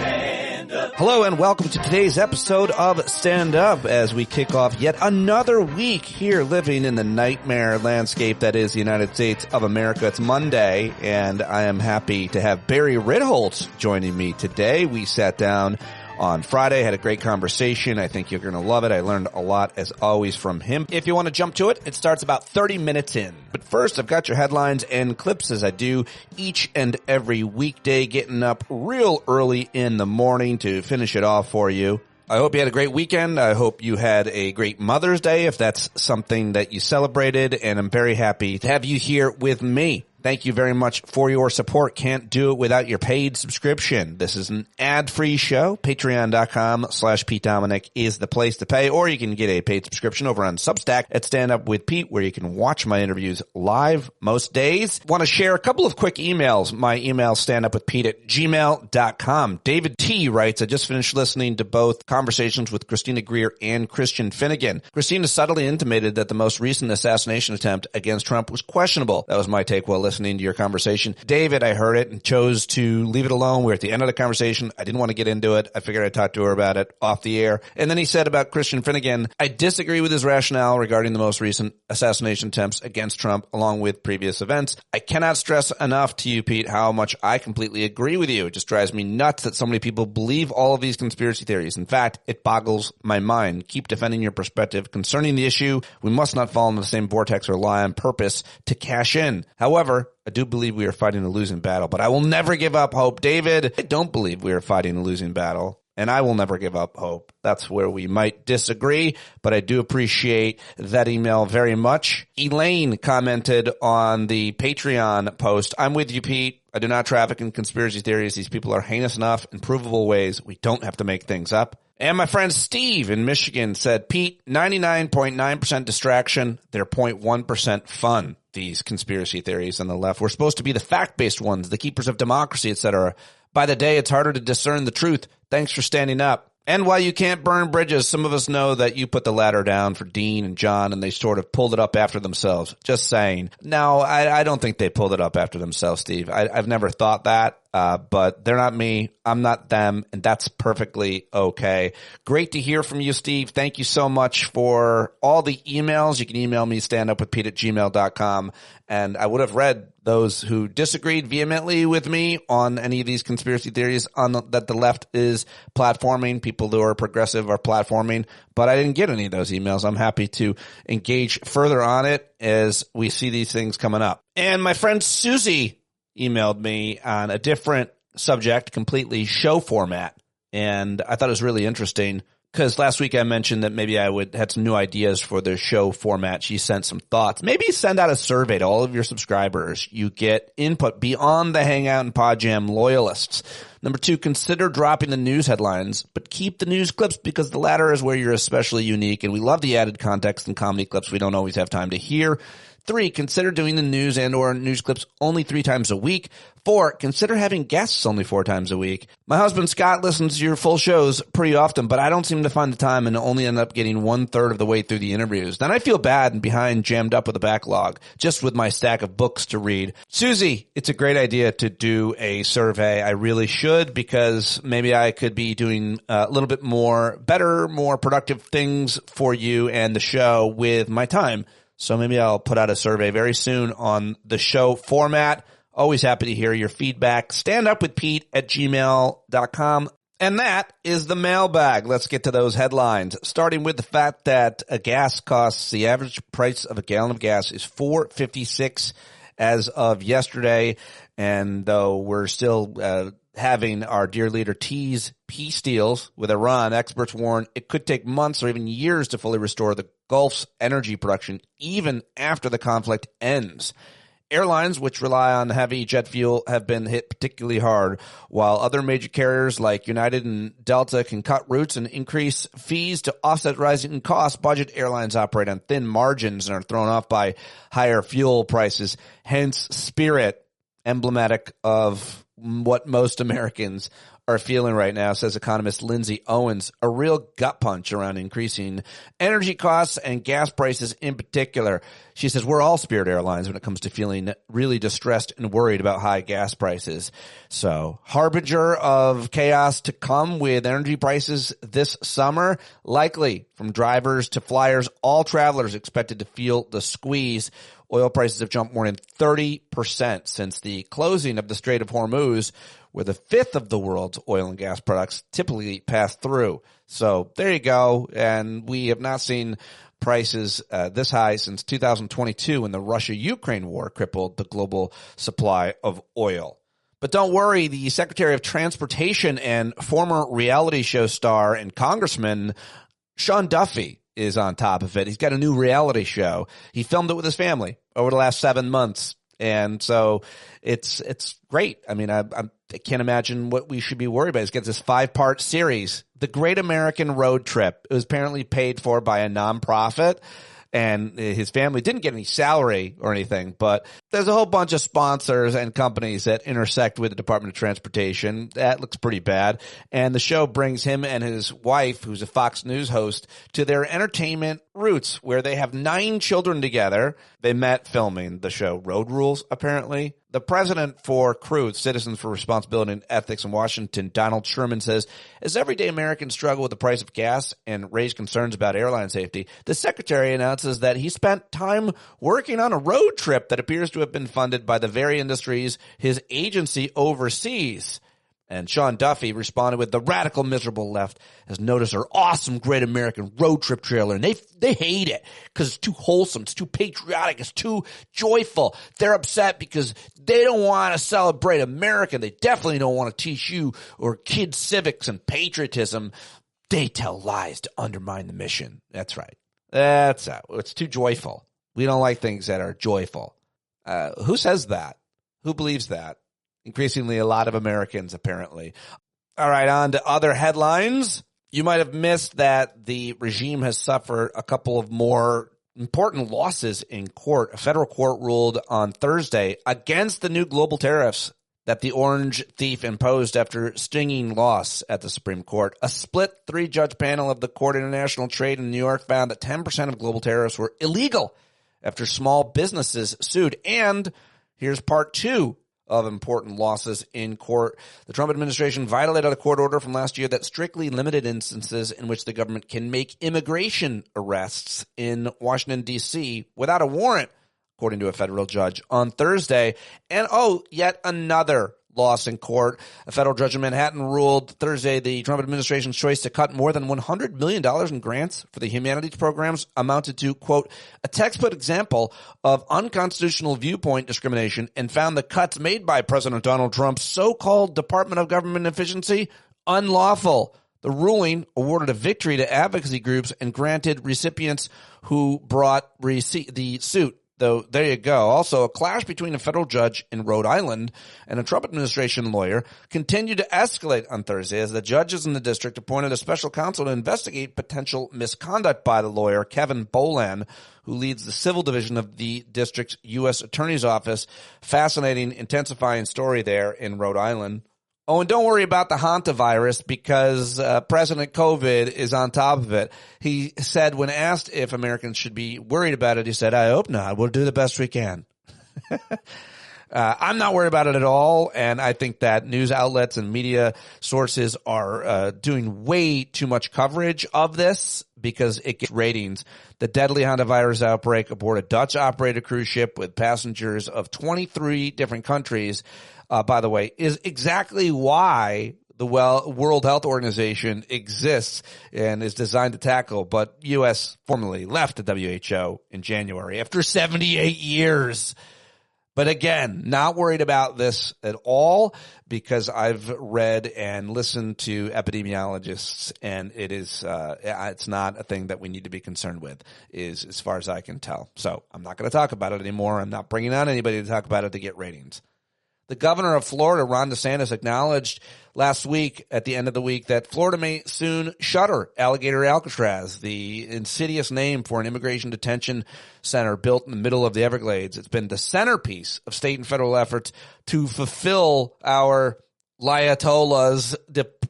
Hello and welcome to today's episode of Stand Up as we kick off yet another week here living in the nightmare landscape that is the United States of America. It's Monday and I am happy to have Barry Ritholtz joining me today. We sat down on Friday, had a great conversation. I think you're going to love it. I learned a lot, as always, from him. If you want to jump to it, it starts about 30 minutes in. But first, I've got your headlines and clips as I do each and every weekday, getting up real early in the morning to finish it off for you. I hope you had a great weekend. I hope you had a great Mother's Day, if that's something that you celebrated. And I'm very happy to have you here with me. Thank you very much for your support. Can't do it without your paid subscription. This is an ad-free show. Patreon.com/Pete Dominic is the place to pay, or you can get a paid subscription over on Substack at StandUpWithPete, where you can watch my interviews live most days. Want to share a couple of quick emails. My email, standupwithpete@gmail.com. David T. writes, I just finished listening to both conversations with Christina Greer and Christian Finnegan. Christina subtly intimated that the most recent assassination attempt against Trump was questionable. That was my take while listening to your conversation. David, I heard it and chose to leave it alone. We're at the end of the conversation. I didn't want to get into it. I figured I'd talk to her about it off the air. And then he said about Christian Finnegan, I disagree with his rationale regarding the most recent assassination attempts against Trump along with previous events. I cannot stress enough to you, Pete, how much I completely agree with you. It just drives me nuts that so many people believe all of these conspiracy theories. In fact, it boggles my mind. Keep defending your perspective concerning the issue. We must not fall into the same vortex or lie on purpose to cash in. However, I do believe we are fighting a losing battle, but I will never give up hope. David, I don't believe we are fighting a losing battle, and I will never give up hope. That's where we might disagree, but I do appreciate that email very much. Elaine commented on the Patreon post, I'm with you, Pete. I do not traffic in conspiracy theories. These people are heinous enough in provable ways. We don't have to make things up. And my friend Steve in Michigan said, Pete, 99.9% distraction, they're 0.1% fun. These conspiracy theories on the left. We're supposed to be the fact-based ones, the keepers of democracy, etc. By the day, it's harder to discern the truth. Thanks for standing up. And while you can't burn bridges, some of us know that you put the ladder down for Dean and John, and they sort of pulled it up after themselves. Just saying. No, I don't think they pulled it up after themselves, Steve. I've never thought that, but they're not me. I'm not them, and that's perfectly okay. Great to hear from you, Steve. Thank you so much for all the emails. You can email me, standupwithpete@gmail.com, and I would have read those who disagreed vehemently with me on any of these conspiracy theories that the left is platforming. People who are progressive are platforming, but I didn't get any of those emails. I'm happy to engage further on it as we see these things coming up. And my friend Susie emailed me on a different subject, completely show format, and I thought it was really interesting. Because last week I mentioned that maybe I had some new ideas for the show format. She sent some thoughts. Maybe send out a survey to all of your subscribers. You get input beyond the Hangout and Podjam loyalists. Number 2, consider dropping the news headlines, but keep the news clips because the latter is where you're especially unique, and we love the added context and comedy clips we don't always have time to hear. 3, consider doing the news and or news clips only 3 times a week. 4, consider having guests only 4 times a week. My husband Scott listens to your full shows pretty often, but I don't seem to find the time and only end up getting 1/3 of the way through the interviews. Then I feel bad and behind, jammed up with a backlog, just with my stack of books to read. Susie, it's a great idea to do a survey. I really should, because maybe I could be doing a little bit more, better, more productive things for you and the show with my time. So maybe I'll put out a survey very soon on the show format. Always happy to hear your feedback. StandUpWithPete@gmail.com. And that is the mailbag. Let's get to those headlines. Starting with the fact that the average price of a gallon of gas is $4.56 as of yesterday. And though we're still having our dear leader tease peace deals with Iran, experts warn it could take months or even years to fully restore the Gulf's energy production, even after the conflict ends. Airlines, which rely on heavy jet fuel, have been hit particularly hard, while other major carriers like United and Delta can cut routes and increase fees to offset rising costs. Budget airlines operate on thin margins and are thrown off by higher fuel prices. Hence, Spirit, emblematic of what most Americans are feeling right now, says economist Lindsay Owens. A real gut punch around increasing energy costs and gas prices in particular. She says we're all Spirit Airlines when it comes to feeling really distressed and worried about high gas prices. So, harbinger of chaos to come with energy prices this summer, likely from drivers to flyers, all travelers expected to feel the squeeze. Oil prices have jumped more than 30% since the closing of the Strait of Hormuz, where the fifth of the world's oil and gas products typically pass through. So there you go. And we have not seen prices this high since 2022 when the Russia-Ukraine war crippled the global supply of oil. But don't worry, the Secretary of Transportation and former reality show star and congressman Sean Duffy is on top of it. He's got a new reality show. He filmed it with his family over the last 7 months. And so it's great. I mean, I can't imagine what we should be worried about. He's got this 5-part series, The Great American Road Trip. It was apparently paid for by a nonprofit, and his family didn't get any salary or anything, but there's a whole bunch of sponsors and companies that intersect with the Department of Transportation. That looks pretty bad. And the show brings him and his wife, who's a Fox News host, to their entertainment roots, where they have 9 children together. They met filming the show Road Rules, apparently. The president for CREW, Citizens for Responsibility and Ethics in Washington, Donald Sherman, says, as everyday Americans struggle with the price of gas and raise concerns about airline safety, the secretary announces that he spent time working on a road trip that appears to have been funded by the very industries his agency oversees. And Sean Duffy responded with, the radical miserable left has noticed our awesome Great American Road Trip trailer, and they hate it because it's too wholesome, it's too patriotic, it's too joyful. They're upset because they don't want to celebrate America. They definitely don't want to teach you or kids civics and patriotism. They tell lies to undermine the mission. That's right. It's too joyful. We don't like things that are joyful. Who says that? Who believes that? Increasingly, a lot of Americans, apparently. All right, on to other headlines. You might have missed that the regime has suffered a couple of more important losses in court. A federal court ruled on Thursday against the new global tariffs that the orange thief imposed after stinging loss at the Supreme Court. A split 3-judge panel of the Court of International Trade in New York found that 10% of global tariffs were illegal after small businesses sued. And here's part 2 of important losses in court. The Trump administration violated a court order from last year that strictly limited instances in which the government can make immigration arrests in Washington, D.C. without a warrant, according to a federal judge on Thursday. And, yet another loss in court. A federal judge in Manhattan ruled Thursday the Trump administration's choice to cut more than $100 million in grants for the humanities programs amounted to, quote, a textbook example of unconstitutional viewpoint discrimination, and found the cuts made by President Donald Trump's so-called Department of Government Efficiency unlawful. The ruling awarded a victory to advocacy groups and granted recipients who brought the suit. Though, there you go. Also, a clash between a federal judge in Rhode Island and a Trump administration lawyer continued to escalate on Thursday as the judges in the district appointed a special counsel to investigate potential misconduct by the lawyer, Kevin Bolan, who leads the civil division of the district's U.S. Attorney's Office. Fascinating, intensifying story there in Rhode Island. Oh, and don't worry about the hantavirus because President COVID is on top of it. He said when asked if Americans should be worried about it, he said, I hope not. We'll do the best we can. I'm not worried about it at all, and I think that news outlets and media sources are doing way too much coverage of this because it gets ratings. The deadly hantavirus outbreak aboard a Dutch-operated cruise ship with passengers of 23 different countries, by the way, is exactly why the World Health Organization exists and is designed to tackle, but U.S. formally left the WHO in January after 78 years. But again, not worried about this at all because I've read and listened to epidemiologists, and it is it's not a thing that we need to be concerned with, is as far as I can tell. So I'm not going to talk about it anymore. I'm not bringing on anybody to talk about it to get ratings. The governor of Florida, Ron DeSantis, acknowledged last week at the end of the week that Florida may soon shutter Alligator Alcatraz, the insidious name for an immigration detention center built in the middle of the Everglades. It's been the centerpiece of state and federal efforts to fulfill our Ayatollah's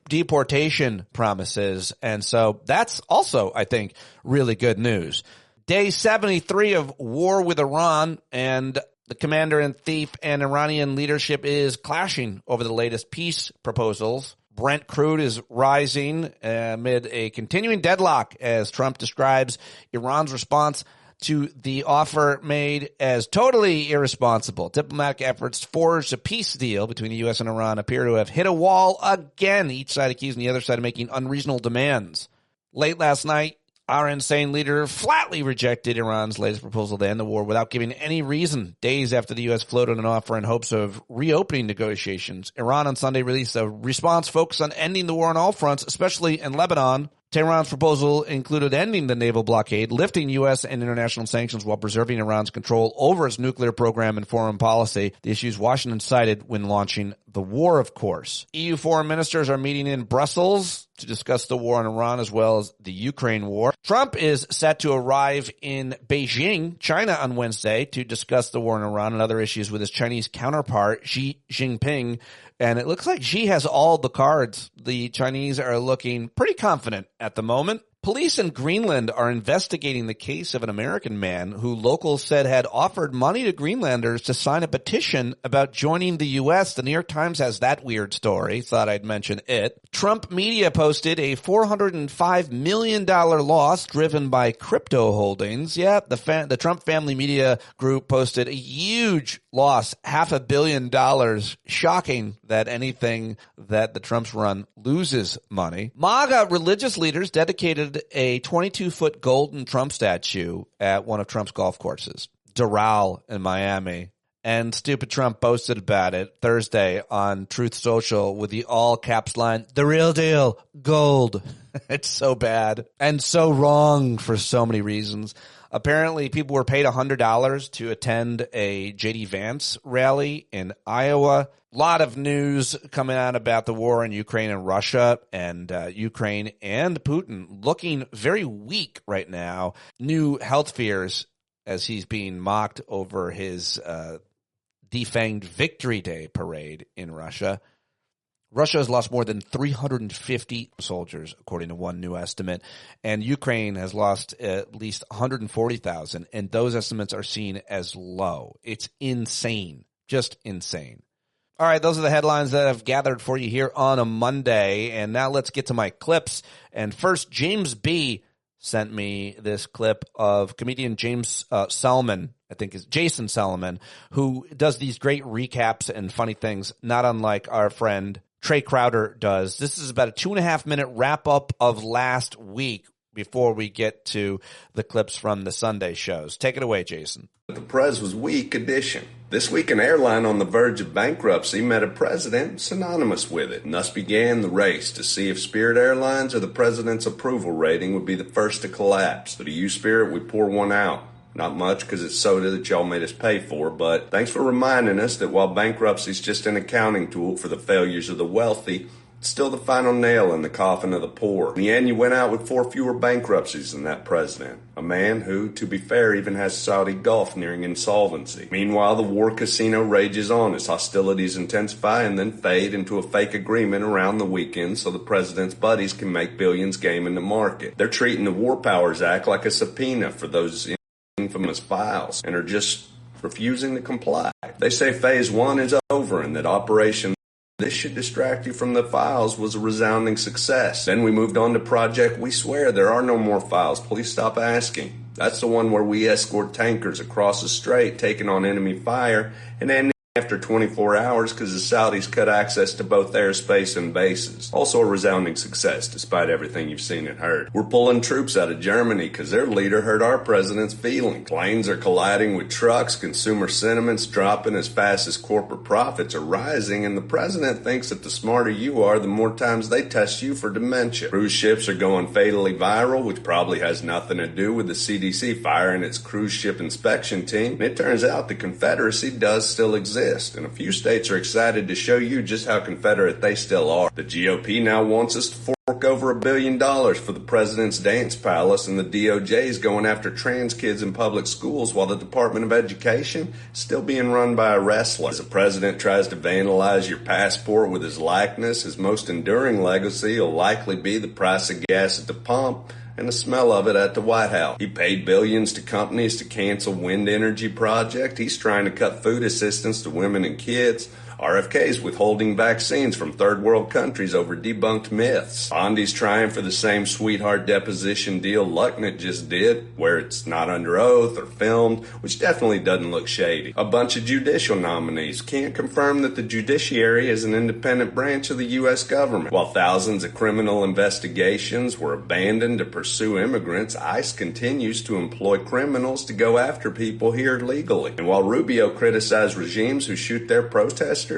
deportation promises. And so that's also, I think, really good news. Day 73 of war with Iran, and the commander-in-chief and Iranian leadership is clashing over the latest peace proposals. Brent crude is rising amid a continuing deadlock as Trump describes Iran's response to the offer made as totally irresponsible. Diplomatic efforts to forge a peace deal between the U.S. and Iran appear to have hit a wall again, each side accusing the other side of making unreasonable demands. Late last night, our insane leader flatly rejected Iran's latest proposal to end the war without giving any reason. Days after the U.S. floated an offer in hopes of reopening negotiations, Iran on Sunday released a response focused on ending the war on all fronts, especially in Lebanon. Tehran's proposal included ending the naval blockade, lifting U.S. and international sanctions while preserving Iran's control over its nuclear program and foreign policy, the issues Washington cited when launching the war, of course. EU foreign ministers are meeting in Brussels to discuss the war in Iran as well as the Ukraine war. Trump is set to arrive in Beijing, China, on Wednesday to discuss the war in Iran and other issues with his Chinese counterpart, Xi Jinping. And it looks like Xi has all the cards. The Chinese are looking pretty confident at the moment. Police in Greenland are investigating the case of an American man who locals said had offered money to Greenlanders to sign a petition about joining the U.S. The New York Times has that weird story. Thought I'd mention it. Trump media posted a $405 million loss driven by crypto holdings. Yeah, the Trump family media group posted a huge loss, $500 million. Shocking that anything that the Trumps run loses money. MAGA religious leaders dedicated a 22-foot golden Trump statue at one of Trump's golf courses, Doral in Miami. And stupid Trump boasted about it Thursday on Truth Social with the all-caps line, "The real deal, gold." It's so bad and so wrong for so many reasons. Apparently, people were paid $100 to attend a J.D. Vance rally in Iowa. A lot of news coming out about the war in Ukraine and Russia, and Ukraine and Putin looking very weak right now. New health fears as he's being mocked over his defanged Victory Day parade in Russia. Russia has lost more than 350 soldiers, according to one new estimate, and Ukraine has lost at least 140,000, and those estimates are seen as low. It's insane, just insane. All right, those are the headlines that I've gathered for you here on a Monday, and now let's get to my clips. And first, James B. sent me this clip of comedian James Salmon, I think is Jason Salmon, who does these great recaps and funny things, not unlike our friend Trey Crowder does. This is about a 2.5-minute wrap-up of last week before we get to the clips from the Sunday shows. Take it away, Jason. The Prez was weak edition. This week, an airline on the verge of bankruptcy met a president synonymous with it, and thus began the race to see if Spirit Airlines or the president's approval rating would be the first to collapse. So to you, Spirit, we pour one out. Not much, because it's soda that y'all made us pay for, but thanks for reminding us that while bankruptcy is just an accounting tool for the failures of the wealthy, it's still the final nail in the coffin of the poor. In the end, you went out with 4 fewer bankruptcies than that president. A man who, to be fair, even has Saudi Gulf nearing insolvency. Meanwhile, the war casino rages on as hostilities intensify and then fade into a fake agreement around the weekend so the president's buddies can make billions game in the market. They're treating the War Powers Act like a subpoena for those infamous files and are just refusing to comply. They say phase 1 is over and that Operation This Should Distract You from the Files was a resounding success. Then we moved on to Project We Swear There Are No More Files. Please stop asking. That's the one where we escort tankers across the strait, taking on enemy fire, and ending after 24 hours because the Saudis cut access to both airspace and bases. Also a resounding success, despite everything you've seen and heard. We're pulling troops out of Germany because their leader hurt our president's feelings. Planes are colliding with trucks, consumer sentiments dropping as fast as corporate profits are rising, and the president thinks that the smarter you are, the more times they test you for dementia. Cruise ships are going fatally viral, which probably has nothing to do with the CDC firing its cruise ship inspection team. And it turns out the Confederacy does still exist. exist, and a few states are excited to show you just how Confederate they still are. The GOP now wants us to fork over $1 billion for the president's dance palace, and the DOJ is going after trans kids in public schools while the Department of Education is still being run by a wrestler. As the president tries to vandalize your passport with his likeness, his most enduring legacy will likely be the price of gas at the pump and the smell of it at the White House. He paid billions to companies to cancel wind energy project. He's trying to cut food assistance to women and kids. RFK's withholding vaccines from third world countries over debunked myths. Bondi's trying for the same sweetheart deposition deal Lucknett just did, where it's not under oath or filmed, which definitely doesn't look shady. A bunch of judicial nominees can't confirm that the judiciary is an independent branch of the U.S. government. While thousands of criminal investigations were abandoned to pursue immigrants, ICE continues to employ criminals to go after people here legally. And while Rubio criticized regimes who shoot their protesters,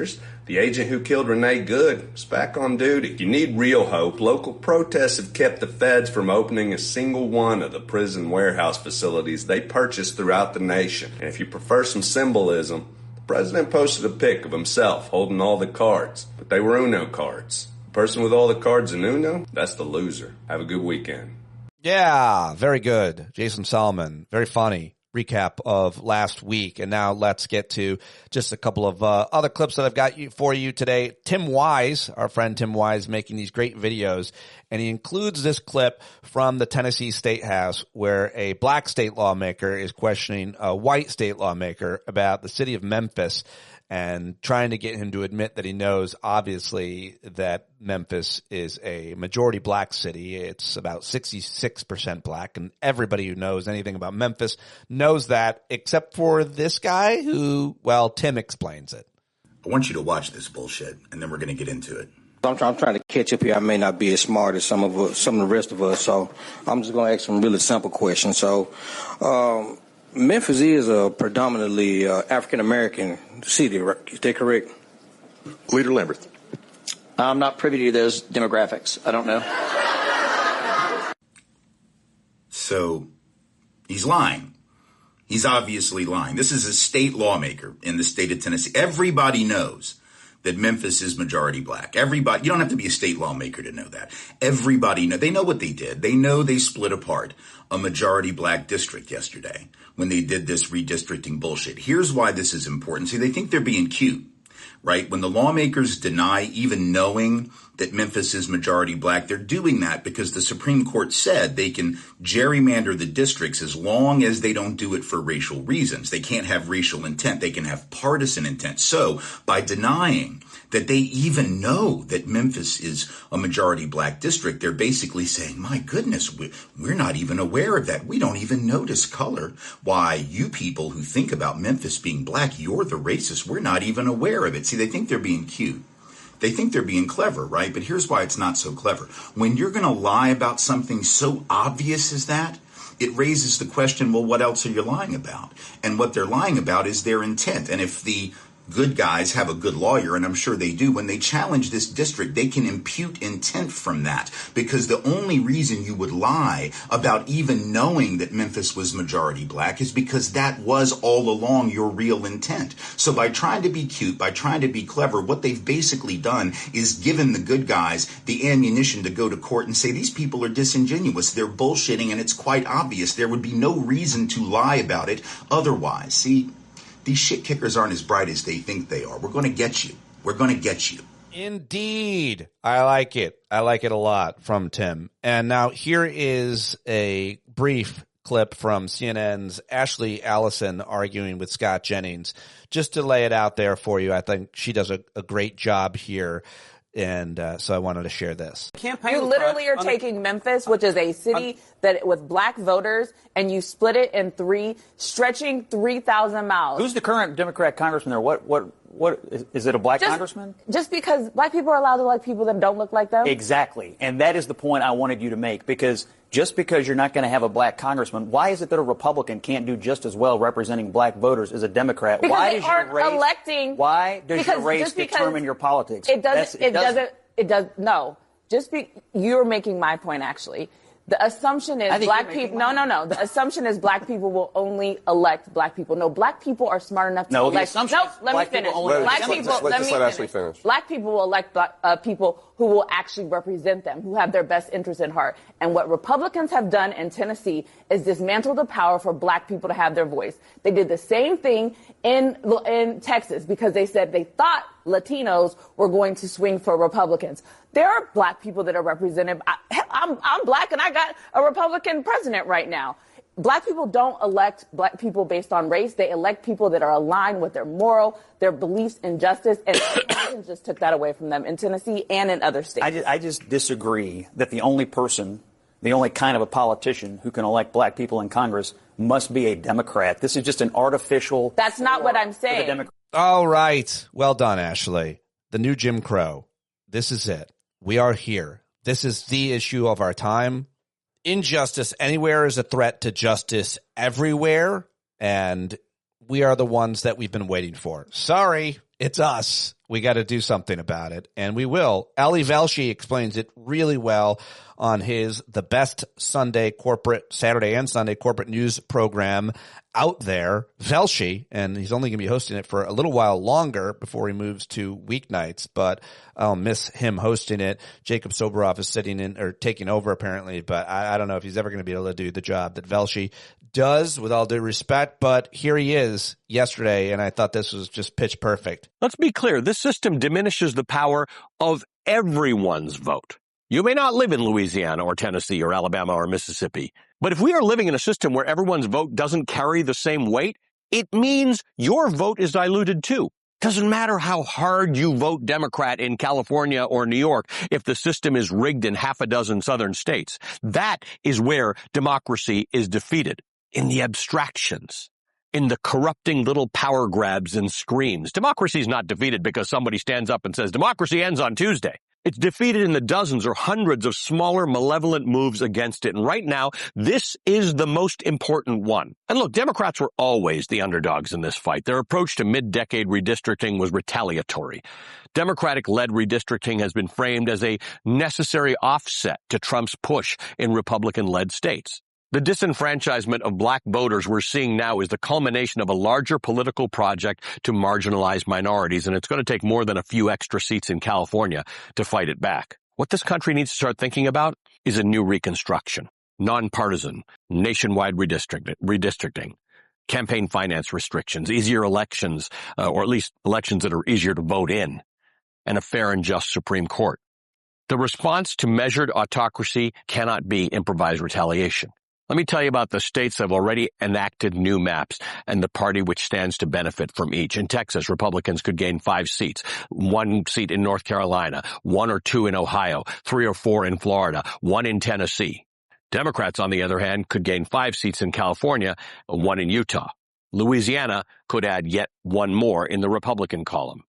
the agent who killed Renee Good is back on duty. If you need real hope, local protests have kept the feds from opening a single one of the prison warehouse facilities they purchased throughout the nation. And if you prefer some symbolism, the president posted a pic of himself holding all the cards, but they were Uno cards. The person with all the cards in Uno, that's the loser. Have a good weekend. Yeah, very good. Jason Solomon, very funny recap of last week. And now let's get to just a couple of other clips that I've got for you today. Tim Wise, our friend Tim Wise, making these great videos, and he includes this clip from the Tennessee State House where a black state lawmaker is questioning a white state lawmaker about the city of Memphis and trying to get him to admit that he knows, obviously, that Memphis is a majority black city. It's about 66% black, and everybody who knows anything about Memphis knows that, except for this guy who, well, Tim explains it. I want you to watch this bullshit, and then we're going to get into it. I'm trying to catch up here. I may not be as smart as some of the rest of us, so I'm just going to ask some really simple questions. So, Memphis is a predominantly African-American city, right? Is that correct? Leader Lamberth. I'm not privy to those demographics. I don't know. So he's lying. He's obviously lying. This is a state lawmaker in the state of Tennessee. Everybody knows that Memphis is majority black. Everybody, you don't have to be a state lawmaker to know that. Everybody know. They know what they did. They know they split apart a majority black district yesterday when they did this redistricting bullshit. Here's why this is important. See, they think they're being cute, right? When the lawmakers deny even knowing that Memphis is majority black, they're doing that because the Supreme Court said they can gerrymander the districts as long as they don't do it for racial reasons. They can't have racial intent. They can have partisan intent. So by denying that they even know that Memphis is a majority black district, they're basically saying, my goodness, we're not even aware of that. We don't even notice color. Why, you people who think about Memphis being black, you're the racist. We're not even aware of it. See, they think they're being cute. They think they're being clever, right? But here's why it's not so clever. When you're going to lie about something so obvious as that, it raises the question, well, what else are you lying about? And what they're lying about is their intent. And if the good guys have a good lawyer, and I'm sure they do, when they challenge this district, they can impute intent from that, because the only reason you would lie about even knowing that Memphis was majority black is because that was all along your real intent. So by trying to be cute, by trying to be clever, what they've basically done is given the good guys the ammunition to go to court and say these people are disingenuous, they're bullshitting, and it's quite obvious. There would be no reason to lie about it otherwise. See, these shit kickers aren't as bright as they think they are. We're going to get you. We're going to get you. Indeed. I like it. I like it a lot from Tim. And now here is a brief clip from CNN's Ashley Allison arguing with Scott Jennings. Just to lay it out there for you, I think she does a great job here. And so I wanted to share this. You literally are taking Memphis, which is a city that with black voters, and you split it in three, stretching 3,000 miles. Who's the current Democrat congressman there? What is it, a black congressman? Just because black people are allowed to like people that don't look like them? Exactly. And that is the point I wanted you to make, because just because you're not going to have a black congressman, why is it that a Republican can't do just as well representing black voters as a Democrat? Because why they aren't electing. Why does your race determine your politics? No. You're making my point, actually. The assumption is black people. No. The assumption is black people will only elect black people. No, black people are smart enough to elect. The assumption let me finish. Black people. Black people will elect people who will actually represent them, who have their best interests at heart. And what Republicans have done in Tennessee is dismantle the power for black people to have their voice. They did the same thing in Texas because they said they thought Latinos were going to swing for Republicans. There are black people that are represented. I'm black and I got a Republican president right now. Black people don't elect black people based on race. They elect people that are aligned with their beliefs in justice. And Republicans just took that away from them in Tennessee and in other states. I just disagree that the only kind of a politician who can elect black people in Congress must be a Democrat. This is just an artificial. That's not what I'm saying. All right. Well done, Ashley. The new Jim Crow. This is it. We are here. This is the issue of our time. Injustice anywhere is a threat to justice everywhere, and we are the ones that we've been waiting for. Sorry, it's us. We got to do something about it, and we will. Ali Velshi explains it really well on the best Saturday and Sunday corporate news program out there, Velshi, and he's only going to be hosting it for a little while longer before he moves to weeknights, but I'll miss him hosting it. Jacob Soboroff is sitting in or taking over apparently, but I don't know if he's ever going to be able to do the job that Velshi does, with all due respect, but here he is yesterday, and I thought this was just pitch perfect. Let's be clear. This system diminishes the power of everyone's vote. You may not live in Louisiana or Tennessee or Alabama or Mississippi, but if we are living in a system where everyone's vote doesn't carry the same weight, it means your vote is diluted too. Doesn't matter how hard you vote Democrat in California or New York if the system is rigged in half a dozen southern states. That is where democracy is defeated, in the abstractions, in the corrupting little power grabs and screams. Democracy is not defeated because somebody stands up and says, democracy ends on Tuesday. It's defeated in the dozens or hundreds of smaller, malevolent moves against it. And right now, this is the most important one. And look, Democrats were always the underdogs in this fight. Their approach to mid-decade redistricting was retaliatory. Democratic-led redistricting has been framed as a necessary offset to Trump's push in Republican-led states. The disenfranchisement of black voters we're seeing now is the culmination of a larger political project to marginalize minorities, and it's going to take more than a few extra seats in California to fight it back. What this country needs to start thinking about is a new reconstruction, nonpartisan, nationwide redistricting, campaign finance restrictions, easier elections, or at least elections that are easier to vote in, and a fair and just Supreme Court. The response to measured autocracy cannot be improvised retaliation. Let me tell you about the states that have already enacted new maps and the party which stands to benefit from each. In Texas, Republicans could gain 5 seats, 1 seat in North Carolina, 1 or 2 in Ohio, 3 or 4 in Florida, 1 in Tennessee. Democrats, on the other hand, could gain 5 seats in California, 1 in Utah. Louisiana could add yet 1 more in the Republican column.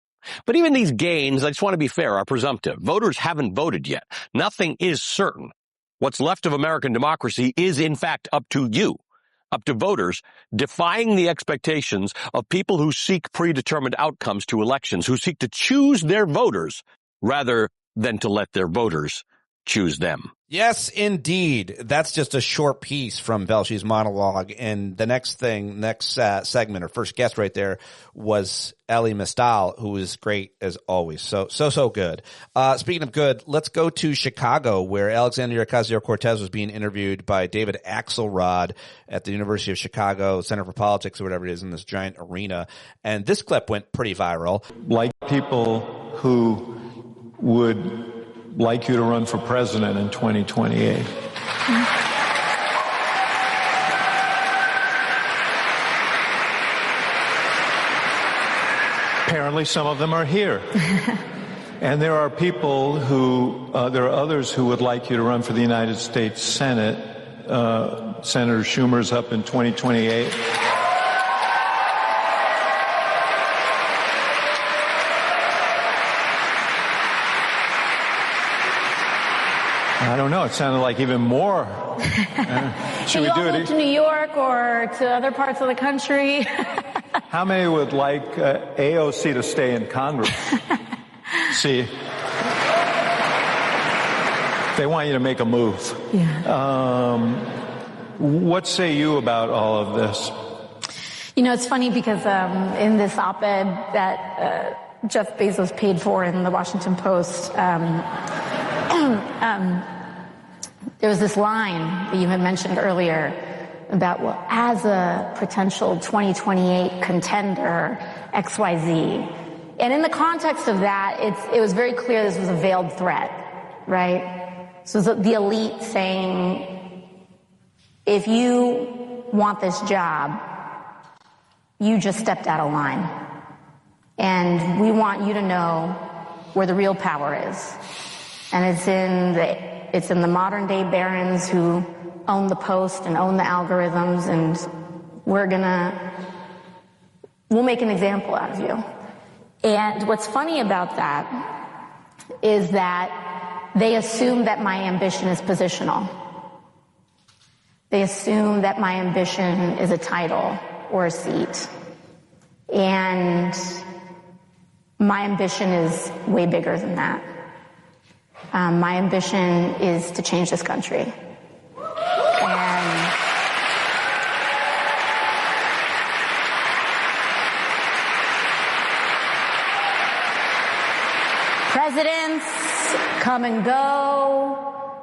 But even these gains, I just want to be fair, are presumptive. Voters haven't voted yet. Nothing is certain. What's left of American democracy is, in fact, up to you, up to voters, defying the expectations of people who seek predetermined outcomes to elections, who seek to choose their voters rather than to let their voters choose them. Yes, indeed. That's just a short piece from Velshi's monologue. And the next segment or first guest right there was Elie Mystal, who is great as always. So good. Speaking of good, let's go to Chicago, where Alexandria Ocasio-Cortez was being interviewed by David Axelrod at the University of Chicago Center for Politics or whatever it is in this giant arena. And this clip went pretty viral. Like people who would like you to run for president in 2028. Apparently some of them are here. And there are people there are others who would like you to run for the United States Senate. Senator Schumer's up in 2028. I don't know. It sounded like even more. Should we do it? To New York or to other parts of the country? How many would like AOC to stay in Congress? See, They want you to make a move. Yeah. What say you about all of this? You know, it's funny because in this op-ed that Jeff Bezos paid for in the Washington Post, there was this line that you had mentioned earlier about, well, as a potential 2028 contender, XYZ. And in the context of that, it was very clear this was a veiled threat, right? So it was the elite saying, if you want this job, you just stepped out of line. And we want you to know where the real power is. And it's in the modern day barons who own the Post and own the algorithms, and we'll make an example out of you. And what's funny about that is that they assume that my ambition is positional. They assume that my ambition is a title or a seat. And my ambition is way bigger than that. My ambition is to change this country. And presidents come and go.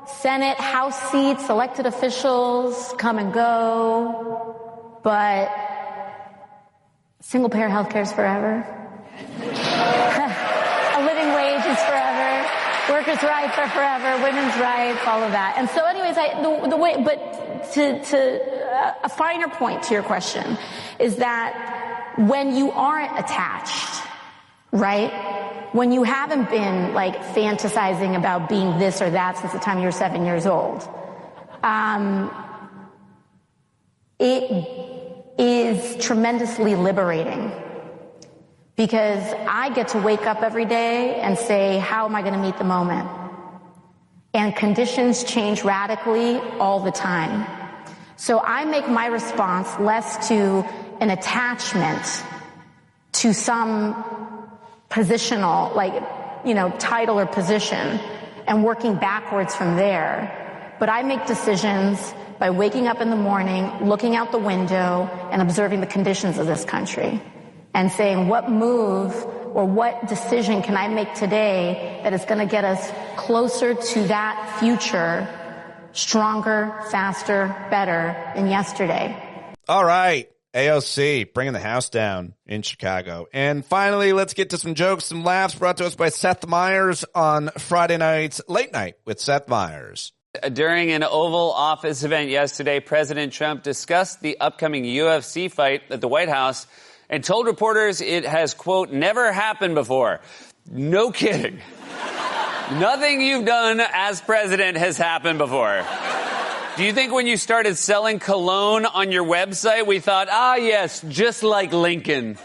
Senate, House seats, elected officials come and go. But single-payer health care is forever. A living wage is forever. Workers' rights are forever. Women's rights, all of that. And so, anyways, a finer point to your question is that when you aren't attached, right? When you haven't been like fantasizing about being this or that since the time you were 7 years old, it is tremendously liberating. Because I get to wake up every day and say, how am I going to meet the moment? And conditions change radically all the time. So I make my response less to an attachment to some positional, title or position and working backwards from there. But I make decisions by waking up in the morning, looking out the window, and observing the conditions of this country. And saying, what move or what decision can I make today that is going to get us closer to that future, stronger, faster, better than yesterday? All right. AOC, bringing the house down in Chicago. And finally, let's get to some jokes, some laughs brought to us by Seth Meyers on Friday night's Late Night with Seth Meyers. During an Oval Office event yesterday, President Trump discussed the upcoming UFC fight at the White House and told reporters it has, quote, never happened before. No kidding. Nothing you've done as president has happened before. Do you think when you started selling cologne on your website, we thought, yes, just like Lincoln?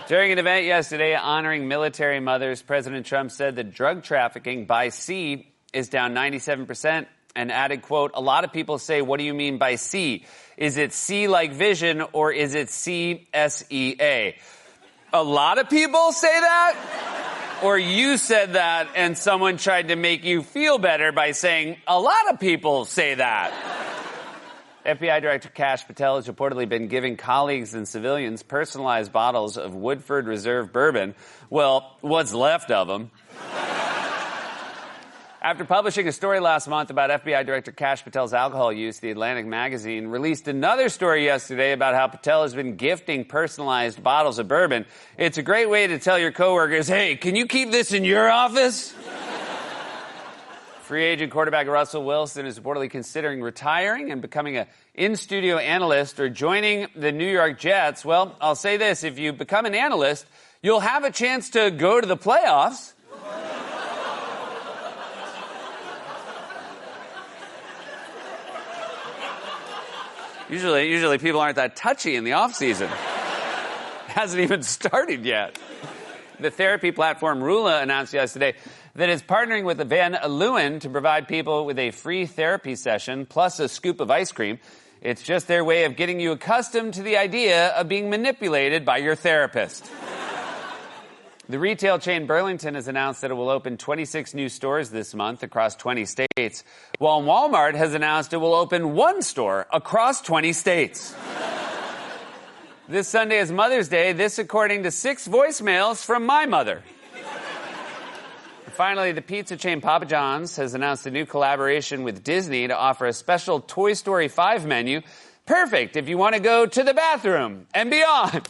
During an event yesterday honoring military mothers, President Trump said that drug trafficking by sea is down 97%. And added, quote, a lot of people say, what do you mean by C? Is it C like vision or is it CSEA? A lot of people say that? Or you said that and someone tried to make you feel better by saying, a lot of people say that. FBI Director Kash Patel has reportedly been giving colleagues and civilians personalized bottles of Woodford Reserve bourbon. Well, what's left of them. After publishing a story last month about FBI Director Kash Patel's alcohol use, The Atlantic magazine released another story yesterday about how Patel has been gifting personalized bottles of bourbon. It's a great way to tell your coworkers, hey, can you keep this in your office? Free agent quarterback Russell Wilson is reportedly considering retiring and becoming an in-studio analyst or joining the New York Jets. Well, I'll say this, if you become an analyst, you'll have a chance to go to the playoffs. Usually people aren't that touchy in the off-season. It hasn't even started yet. The therapy platform Rula announced yesterday that it's partnering with Van Leeuwen to provide people with a free therapy session plus a scoop of ice cream. It's just their way of getting you accustomed to the idea of being manipulated by your therapist. The retail chain Burlington has announced that it will open 26 new stores this month across 20 states, while Walmart has announced it will open 1 store across 20 states. This Sunday is Mother's Day, this according to 6 voicemails from my mother. Finally, the pizza chain Papa John's has announced a new collaboration with Disney to offer a special Toy Story 5 menu. Perfect if you want to go to the bathroom and beyond.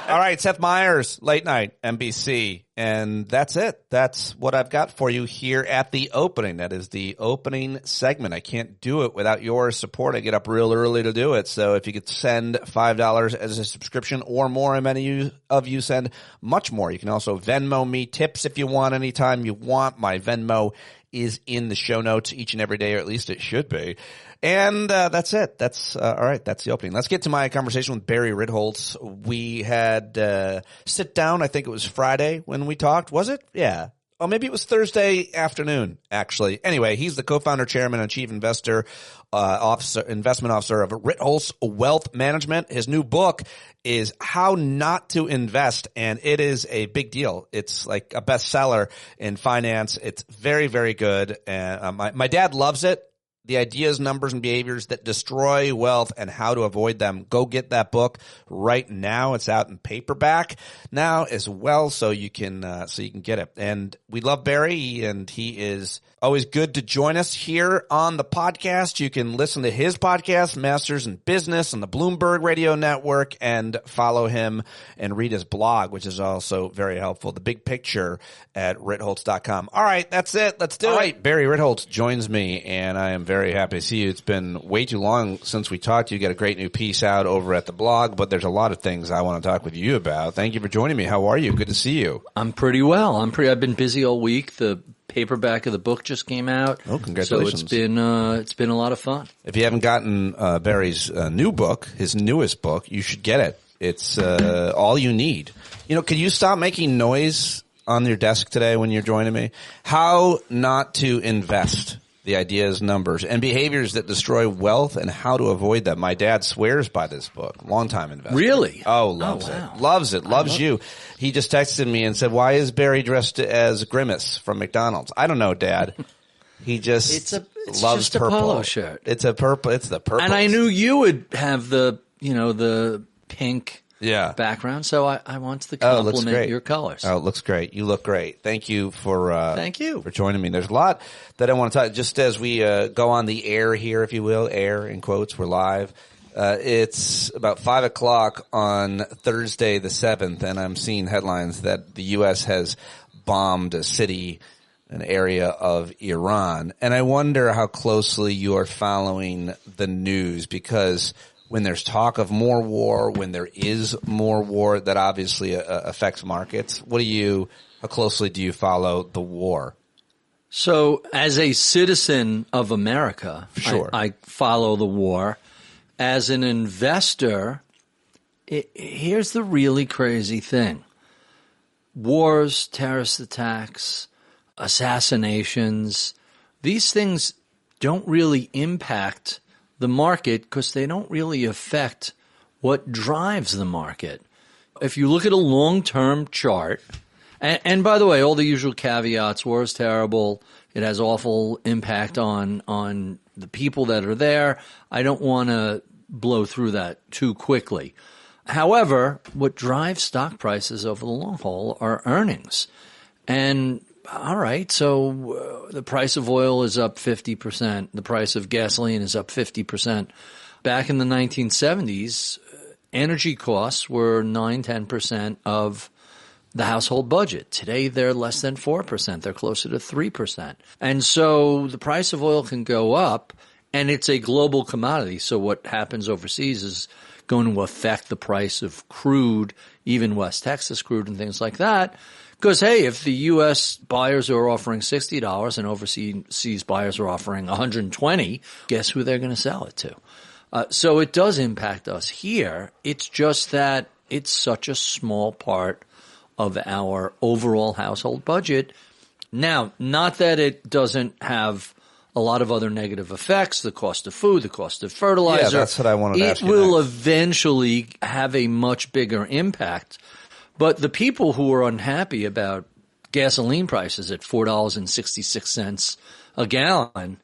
All right, Seth Meyers, Late Night, NBC. And that's it. That's what I've got for you here at the opening. That is the opening segment. I can't do it without your support. I get up real early to do it. So if you could send $5 as a subscription or more, and many of you send much more. You can also Venmo me tips if you want anytime you want. My Venmo is in the show notes each and every day, or at least it should be. And that's it. That's all right. That's the opening. Let's get to my conversation with Barry Ritholtz. We had sit down. I think it was Friday when we talked. Was it? Yeah. Oh, maybe it was Thursday afternoon, actually. Anyway, he's the co-founder, chairman, and chief investment officer of Ritholtz Wealth Management. His new book is How Not to Invest, and it is a big deal. It's like a bestseller in finance. It's very, very good. And my dad loves it. The Ideas, Numbers, and Behaviors That Destroy Wealth and How to Avoid Them. Go get that book right now. It's out in paperback now as well, so you can get it. And we love Barry, and he is always good to join us here on the podcast. You can listen to his podcast, Masters in Business, on the Bloomberg Radio Network, and follow him and read his blog, which is also very helpful. The Big Picture at Ritholtz.com. All right, that's it. Let's do it. All right, Barry Ritholtz joins me, and I am very happy to see you. It's been way too long since we talked. You got a great new piece out over at the blog, but there's a lot of things I want to talk with you about. Thank you for joining me. How are you? Good to see you. I'm pretty well. I've been busy all week. The paperback of the book just came out. Oh, congratulations. So it's been a lot of fun. If you haven't gotten Barry's new book, his newest book, you should get it. It's all you need. You know, can you stop making noise on your desk today when you're joining me? How Not to Invest. The Ideas, Numbers, and Behaviors That Destroy Wealth and How to Avoid Them. My dad swears by this book. Longtime investor. Really? Oh, loves it. Loves it. Loves you. He just texted me and said, why is Barry dressed as Grimace from McDonald's? I don't know, Dad. He just loves just purple. A polo shirt. It's the purple. And I knew you would have the pink background, so I wanted to compliment your colors. Oh, it looks great. You look great. Thank you for joining me. There's a lot that I want to talk. Just as we go on the air here, if you will, air in quotes, we're live. It's about 5:00 on Thursday the 7th, and I'm seeing headlines that the U.S. has bombed a city, an area of Iran. And I wonder how closely you are following the news, because when there's talk of more war, when there is more war, that obviously affects markets. How closely do you follow the war? So as a citizen of America, sure. I follow the war. As an investor, here's the really crazy thing. Wars, terrorist attacks, assassinations, these things don't really impact the market because they don't really affect what drives the market. If you look at a long-term chart, and by the way, all the usual caveats, war is terrible, it has awful impact on the people that are there. I don't want to blow through that too quickly. However, what drives stock prices over the long haul are earnings. And all right, so the price of oil is up 50%. The price of gasoline is up 50%. Back in the 1970s, energy costs were 9-10% of the household budget. Today, they're less than 4%. They're closer to 3%. And so the price of oil can go up, and it's a global commodity. So what happens overseas is going to affect the price of crude, even West Texas crude and things like that. Because, hey, if the U.S. buyers are offering $60 and overseas buyers are offering $120, guess who they're going to sell it to? So it does impact us here. It's just that it's such a small part of our overall household budget. Now, not that it doesn't have a lot of other negative effects, the cost of food, the cost of fertilizer. Yeah, that's what I wanted to ask you It will next. eventually have a much bigger impact. But the people who are unhappy about gasoline prices at $4.66 a gallon,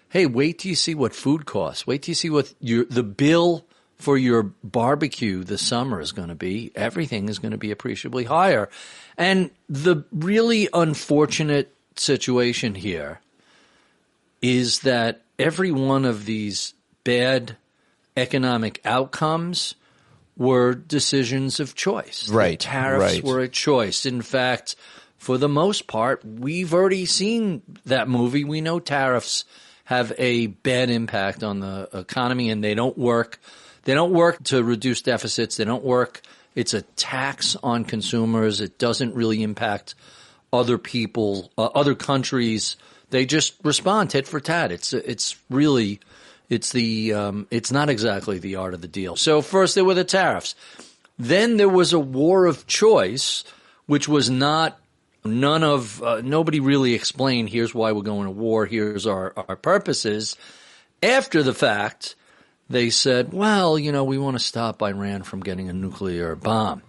hey, wait till you see what food costs. Wait till you see what the bill for your barbecue this summer is going to be. Everything is going to be appreciably higher. And the really unfortunate situation here is that every one of these bad economic outcomes were decisions of choice. Right. The tariffs were a choice. In fact, for the most part, we've already seen that movie. We know tariffs have a bad impact on the economy, and they don't work. They don't work to reduce deficits. They don't work. It's a tax on consumers. It doesn't really impact other people, other countries. They just respond tit for tat. It's not exactly the art of the deal. So first there were the tariffs. Then there was a war of choice, which was nobody really explained, here's why we're going to war, here's our purposes. After the fact, they said, well, we want to stop Iran from getting a nuclear bomb.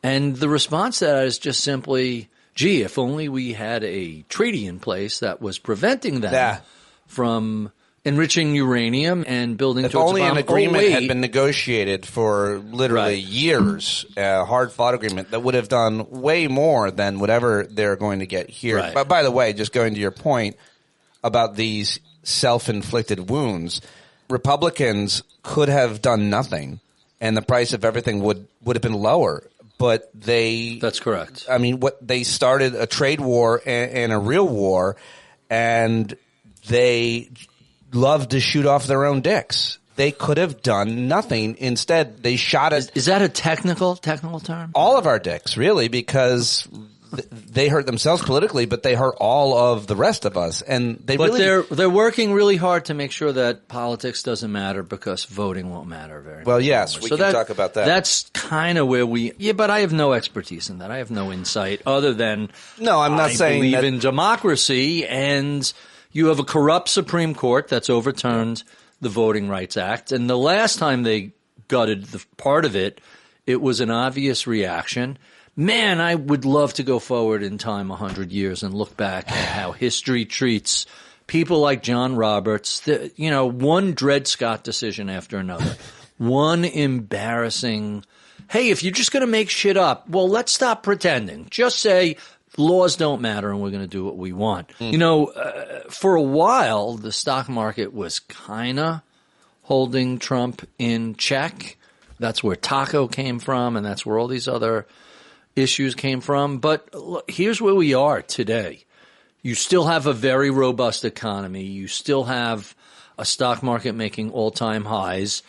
And the response to that is just simply, gee, if only we had a treaty in place that was preventing them from enriching uranium and building if towards only a bomb. an agreement had been negotiated for literally years, a hard-fought agreement that would have done way more than whatever they're going to get here. Right. But by the way, just going to your point about these self-inflicted wounds, Republicans could have done nothing, and the price of everything would have been lower. But that's correct. I mean, they started a trade war and a real war, and they love to shoot off their own dicks. They could have done nothing. Instead, they shot it. Is that a technical term? All of our dicks, really, because they hurt themselves politically, but they hurt all of the rest of us. And they're working really hard to make sure that politics doesn't matter because voting won't matter very much. Well, yes, we can talk about that. That's kind of where but I have no expertise in that. I have no insight other than I'm not saying believe in democracy, and you have a corrupt Supreme Court that's overturned the Voting Rights Act. And the last time they gutted the part of it, it was an obvious reaction. Man, I would love to go forward in time 100 years and look back at how history treats people like John Roberts, one Dred Scott decision after another, one embarrassing, hey, if you're just going to make shit up, well, let's stop pretending. Just say laws don't matter and we're going to do what we want. For a while, the stock market was kind of holding Trump in check. That's where Taco came from, and that's where all these other issues came from. But look, here's where we are today. You still have a very robust economy. You still have a stock market making all-time highs.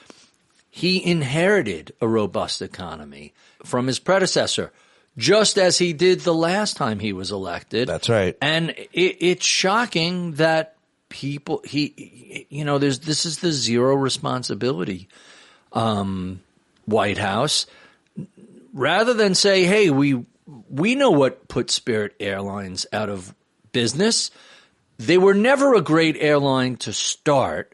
He inherited a robust economy from his predecessor, just as he did the last time he was elected. That's right. And it's shocking that this is the zero responsibility White House. Rather than say, hey, we know what put Spirit Airlines out of business. They were never a great airline to start,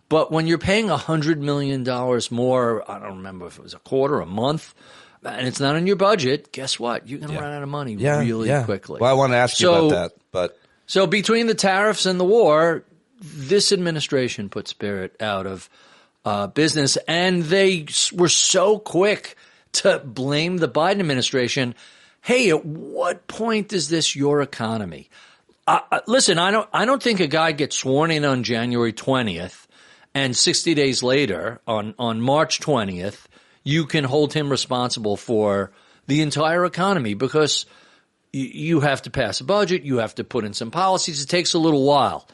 but when you're paying $100 million more, I don't remember if it was a quarter, a month, and it's not in your budget, guess what? You're going to run out of money really quickly. Well, I want to ask you about that. So between the tariffs and the war, this administration put Spirit out of business, and they were so quick to blame the Biden administration. Hey, at what point is this your economy? Listen, I don't think a guy gets sworn in on January 20th and 60 days later on March 20th, you can hold him responsible for the entire economy because you have to pass a budget. You have to put in some policies. It takes a little while.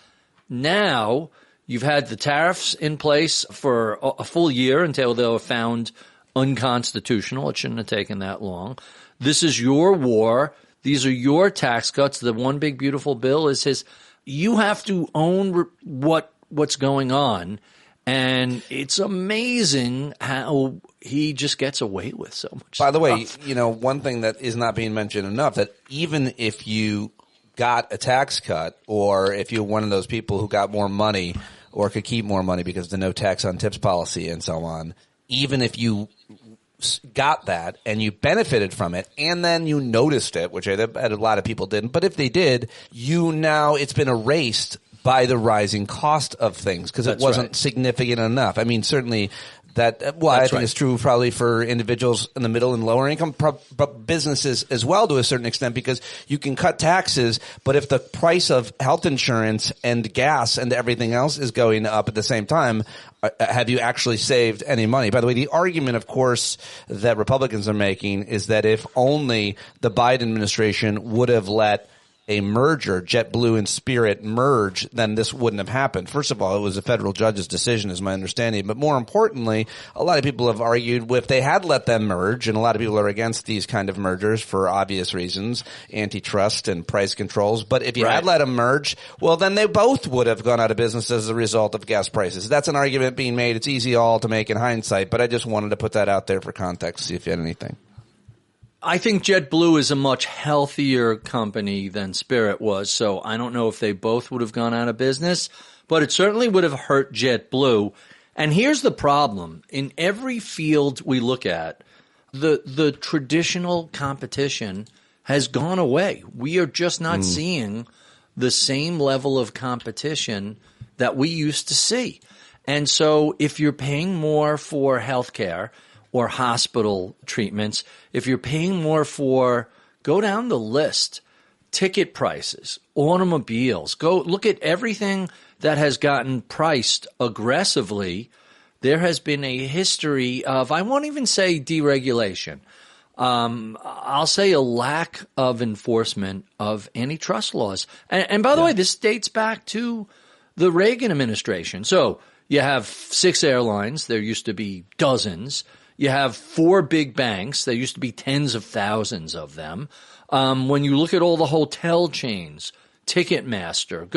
Now you've had the tariffs in place for a full year until they were found unconstitutional. It shouldn't have taken that long. This is your war. These are your tax cuts. The one big beautiful bill is his. You have to own what's going on, and it's amazing how he just gets away with so much. By the way, one thing that is not being mentioned enough, that even if you got a tax cut, or if you're one of those people who got more money or could keep more money because of the no tax on tips policy and so on, even if you got that and you benefited from it and then you noticed it, which I bet a lot of people didn't, but if they did, it's been erased by the rising cost of things because it wasn't significant enough. I mean, certainly I think it's true probably for individuals in the middle and lower income, but businesses as well to a certain extent, because you can cut taxes, but if the price of health insurance and gas and everything else is going up at the same time, have you actually saved any money? By the way, the argument, of course, that Republicans are making is that if only the Biden administration would have let a merger, JetBlue and Spirit merge, then this wouldn't have happened. First of all, it was a federal judge's decision, is my understanding. But more importantly, a lot of people have argued if they had let them merge, and a lot of people are against these kind of mergers for obvious reasons, antitrust and price controls. But if you had let them merge, well, then they both would have gone out of business as a result of gas prices. That's an argument being made. It's easy all to make in hindsight, but I just wanted to put that out there for context, see if you had anything. I think JetBlue is a much healthier company than Spirit was, so I don't know if they both would have gone out of business, but it certainly would have hurt JetBlue. And here's the problem. In every field we look at, the traditional competition has gone away. We are just not seeing the same level of competition that we used to see. And so if you're paying more for healthcare or hospital treatments, if you're paying more for, go down the list, ticket prices, automobiles, go look at everything that has gotten priced aggressively. There has been a history of, I won't even say deregulation. I'll say a lack of enforcement of antitrust laws. And by the way, this dates back to the Reagan administration. So you have 6 airlines. There used to be dozens. You have 4 big banks. There used to be tens of thousands of them. When you look at all the hotel chains, Ticketmaster,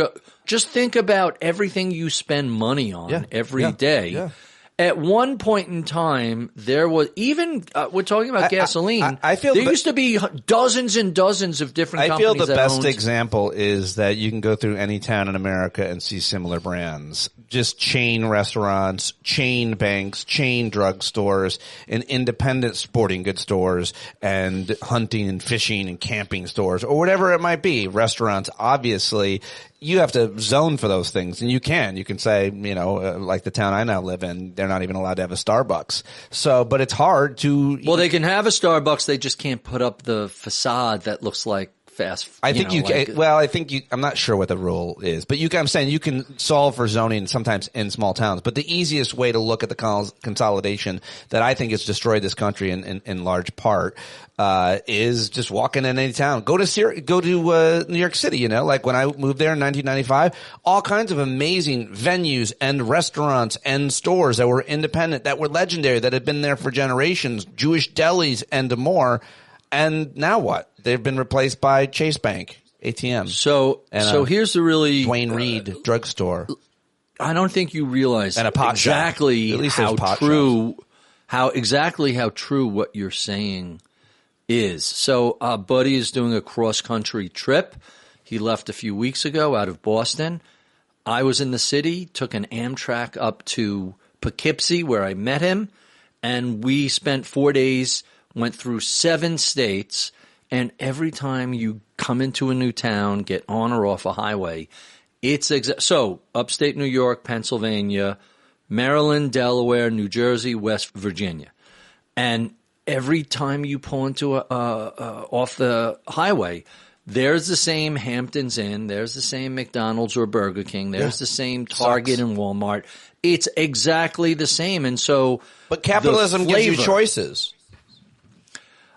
just think about everything you spend money on every day. Yeah. At one point in time, there was even we're talking about gasoline. I feel there used to be dozens and dozens of different companies. I feel the best example is that you can go through any town in America and see similar brands. Just chain restaurants, chain banks, chain drugstores, and independent sporting goods stores, and hunting and fishing and camping stores, or whatever it might be. Restaurants, obviously. You have to zone for those things, and you can say, like the town I now live in, they're not even allowed to have a Starbucks. So, but it's hard to. Well, they can have a Starbucks, they just can't put up the facade that looks like fast. I think you can. Well, I think I'm not sure what the rule is, but I'm saying you can solve for zoning sometimes in small towns. But the easiest way to look at the consolidation that I think has destroyed this country in large part is just walking in any town. Go to New York City. Like when I moved there in 1995, all kinds of amazing venues and restaurants and stores that were independent, that were legendary, that had been there for generations, Jewish delis and more. And now what? They've been replaced by Chase Bank ATM. So here's the really Dwayne Reed drugstore. I don't think you realize and a pot exactly shop. At least how true how true what you're saying is. So Buddy is doing a cross-country trip. He left a few weeks ago out of Boston. I was in the city, took an Amtrak up to Poughkeepsie where I met him, and we spent 4 days, went through 7 states, and every time you come into a new town, get on or off a highway, it's so upstate New York, Pennsylvania, Maryland, Delaware, New Jersey, West Virginia. And every time you pull into off the highway, there's the same Hamptons Inn, there's the same McDonald's or Burger King, there's the same Target and Walmart. It's exactly the same. And so, but capitalism gives you choices.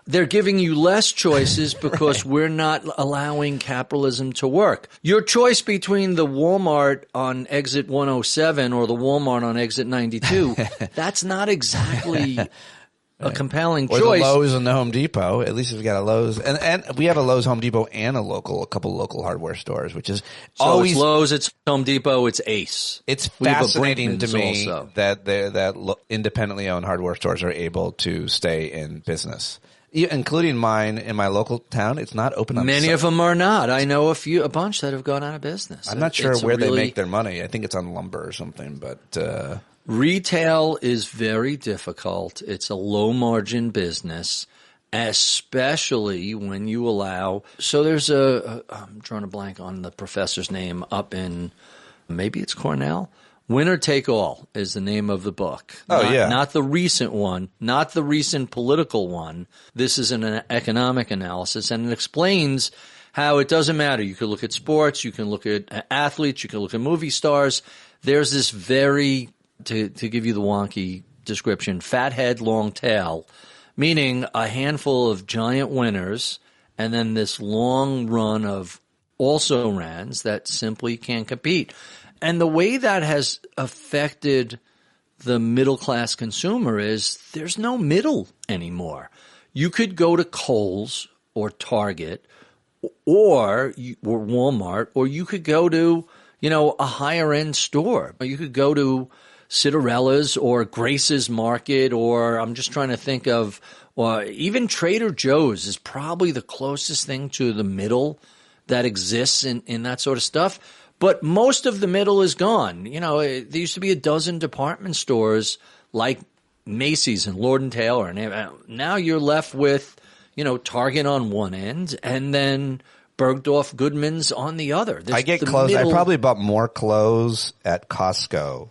They're giving you less choices because we're not allowing capitalism to work. Your choice between the Walmart on exit 107 or the Walmart on exit 92, that's not exactly a compelling choice. Or the Lowe's and the Home Depot. At least we've got a Lowe's. And we have a Lowe's, Home Depot, and a couple local hardware stores, which is always. It's Lowe's, it's Home Depot, it's Ace. It's fascinating to me that independently owned hardware stores are able to stay in business. including mine in my local town. It's not open on Many of them are not. I know a bunch that have gone out of business. I'm not sure where they make their money. I think it's on lumber or something, but retail is very difficult. It's a low margin business, especially when you allow. So there's I'm drawing a blank on the professor's name up in, maybe it's Cornell. Winner Take All is the name of the book. Not the recent one, not the recent political one. This is an economic analysis, and it explains how it doesn't matter. You can look at sports, you can look at athletes, you can look at movie stars. There's this very, to give you the wonky description, fat head, long tail, meaning a handful of giant winners and then this long run of also-rans that simply can't compete. And the way that has affected the middle-class consumer is there's no middle anymore. You could go to Kohl's or Target or Walmart, or you could go to, a higher-end store. You could go to Cinderella's or Grace's Market, or I'm just trying to think of, even Trader Joe's is probably the closest thing to the middle that exists in that sort of stuff. But most of the middle is gone. There used to be a dozen department stores like Macy's and Lord & Taylor. And now you're left with, Target on one end and then Bergdorf Goodman's on the other. I get clothes. I probably bought more clothes at Costco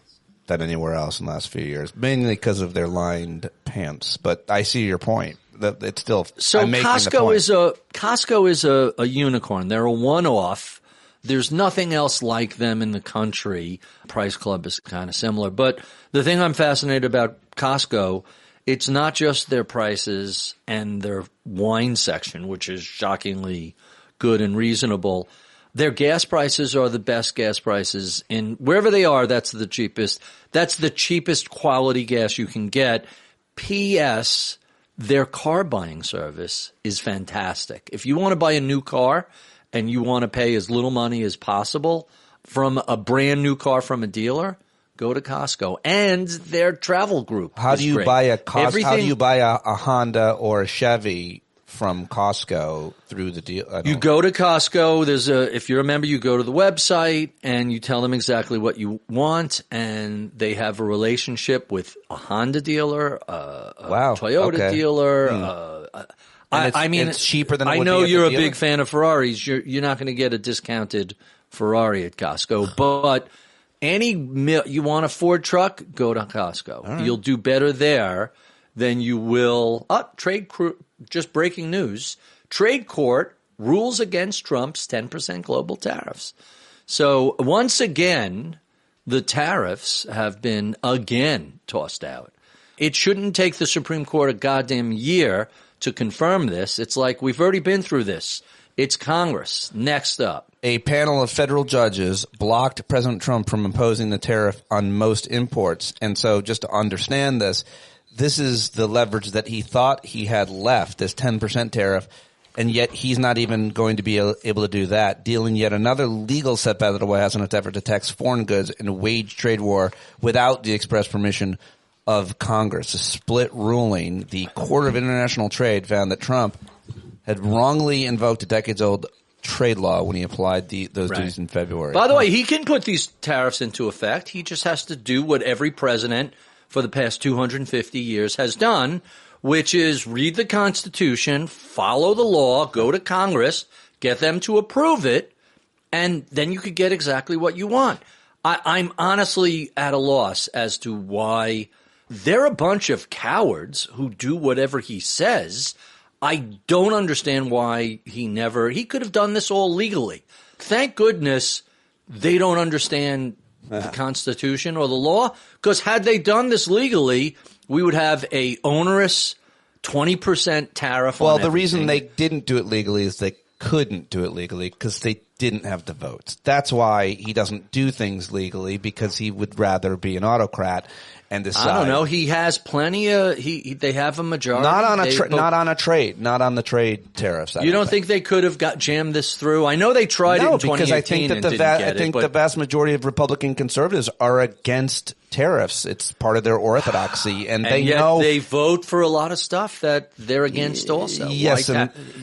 than anywhere else in the last few years, mainly because of their lined pants. But I see your point. That it's still so. Costco is a unicorn. They're a one-off. There's nothing else like them in the country. Price Club is kind of similar. But the thing I'm fascinated about Costco, it's not just their prices and their wine section, which is shockingly good and reasonable. Their gas prices are the best gas prices in wherever they are. That's the cheapest. That's the cheapest quality gas you can get. P.S. Their car buying service is fantastic. If you want to buy a new car and you want to pay as little money as possible from a brand new car from a dealer, go to Costco and their travel group. How do you buy a Honda or a Chevy from Costco through the deal? You go to Costco. If you're a member, you go to the website and you tell them exactly what you want, and they have a relationship with a Honda dealer, a Toyota dealer. It's cheaper than it would I know be at you're the a dealer. big fan of Ferraris. You're not going to get a discounted Ferrari at Costco, but you want a Ford truck, go to Costco. Right. You'll do better there than you will. Just breaking news: Trade Court rules against Trump's 10% global tariffs. So once again, the tariffs have been again tossed out. It shouldn't take the Supreme Court a goddamn year to confirm this. It's like we've already been through this. It's Congress. Next up. A panel of federal judges blocked President Trump from imposing the tariff on most imports. And so just to understand this is the leverage that he thought he had left, this 10% tariff, and yet he's not even going to be able to do that, dealing yet another legal setback that the White House in its effort to tax foreign goods in a wage trade war without the express permission of Congress. A split ruling. The Court of International Trade found that Trump had wrongly invoked a decades-old trade law when he applied those duties in February. By the way, he can put these tariffs into effect. He just has to do what every president for the past 250 years has done, which is read the Constitution, follow the law, go to Congress, get them to approve it, and then you could get exactly what you want. I'm honestly at a loss as to why they're a bunch of cowards who do whatever he says. I don't understand why he could have done this all legally. Thank goodness they don't understand the Constitution or the law, because had they done this legally, we would have a onerous 20% tariff on everything. The reason they didn't do it legally is they couldn't do it legally because they didn't have the votes. That's why he doesn't do things legally, because he would rather be an autocrat and decide. I don't know. He has plenty of. They have a majority. Not on the trade tariffs. You don't think they could have jammed this through? I know they tried it in 2018 because I think that the vast majority of Republican conservatives are against tariffs. It's part of their orthodoxy, and they yet know they vote for a lot of stuff that they're against also. Yes,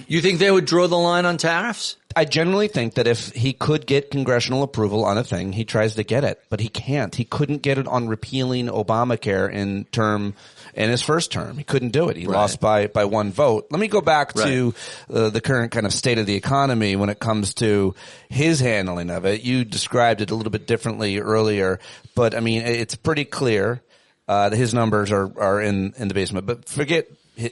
you think they would draw the line on tariffs? I generally think that if he could get congressional approval on a thing, he tries to get it, but he can't. He couldn't get it on repealing Obamacare in his first term. He couldn't do it. He lost by one vote. Let me go back to the current kind of state of the economy when it comes to his handling of it. You described it a little bit differently earlier, but I mean, it's pretty clear that his numbers are in the basement. But forget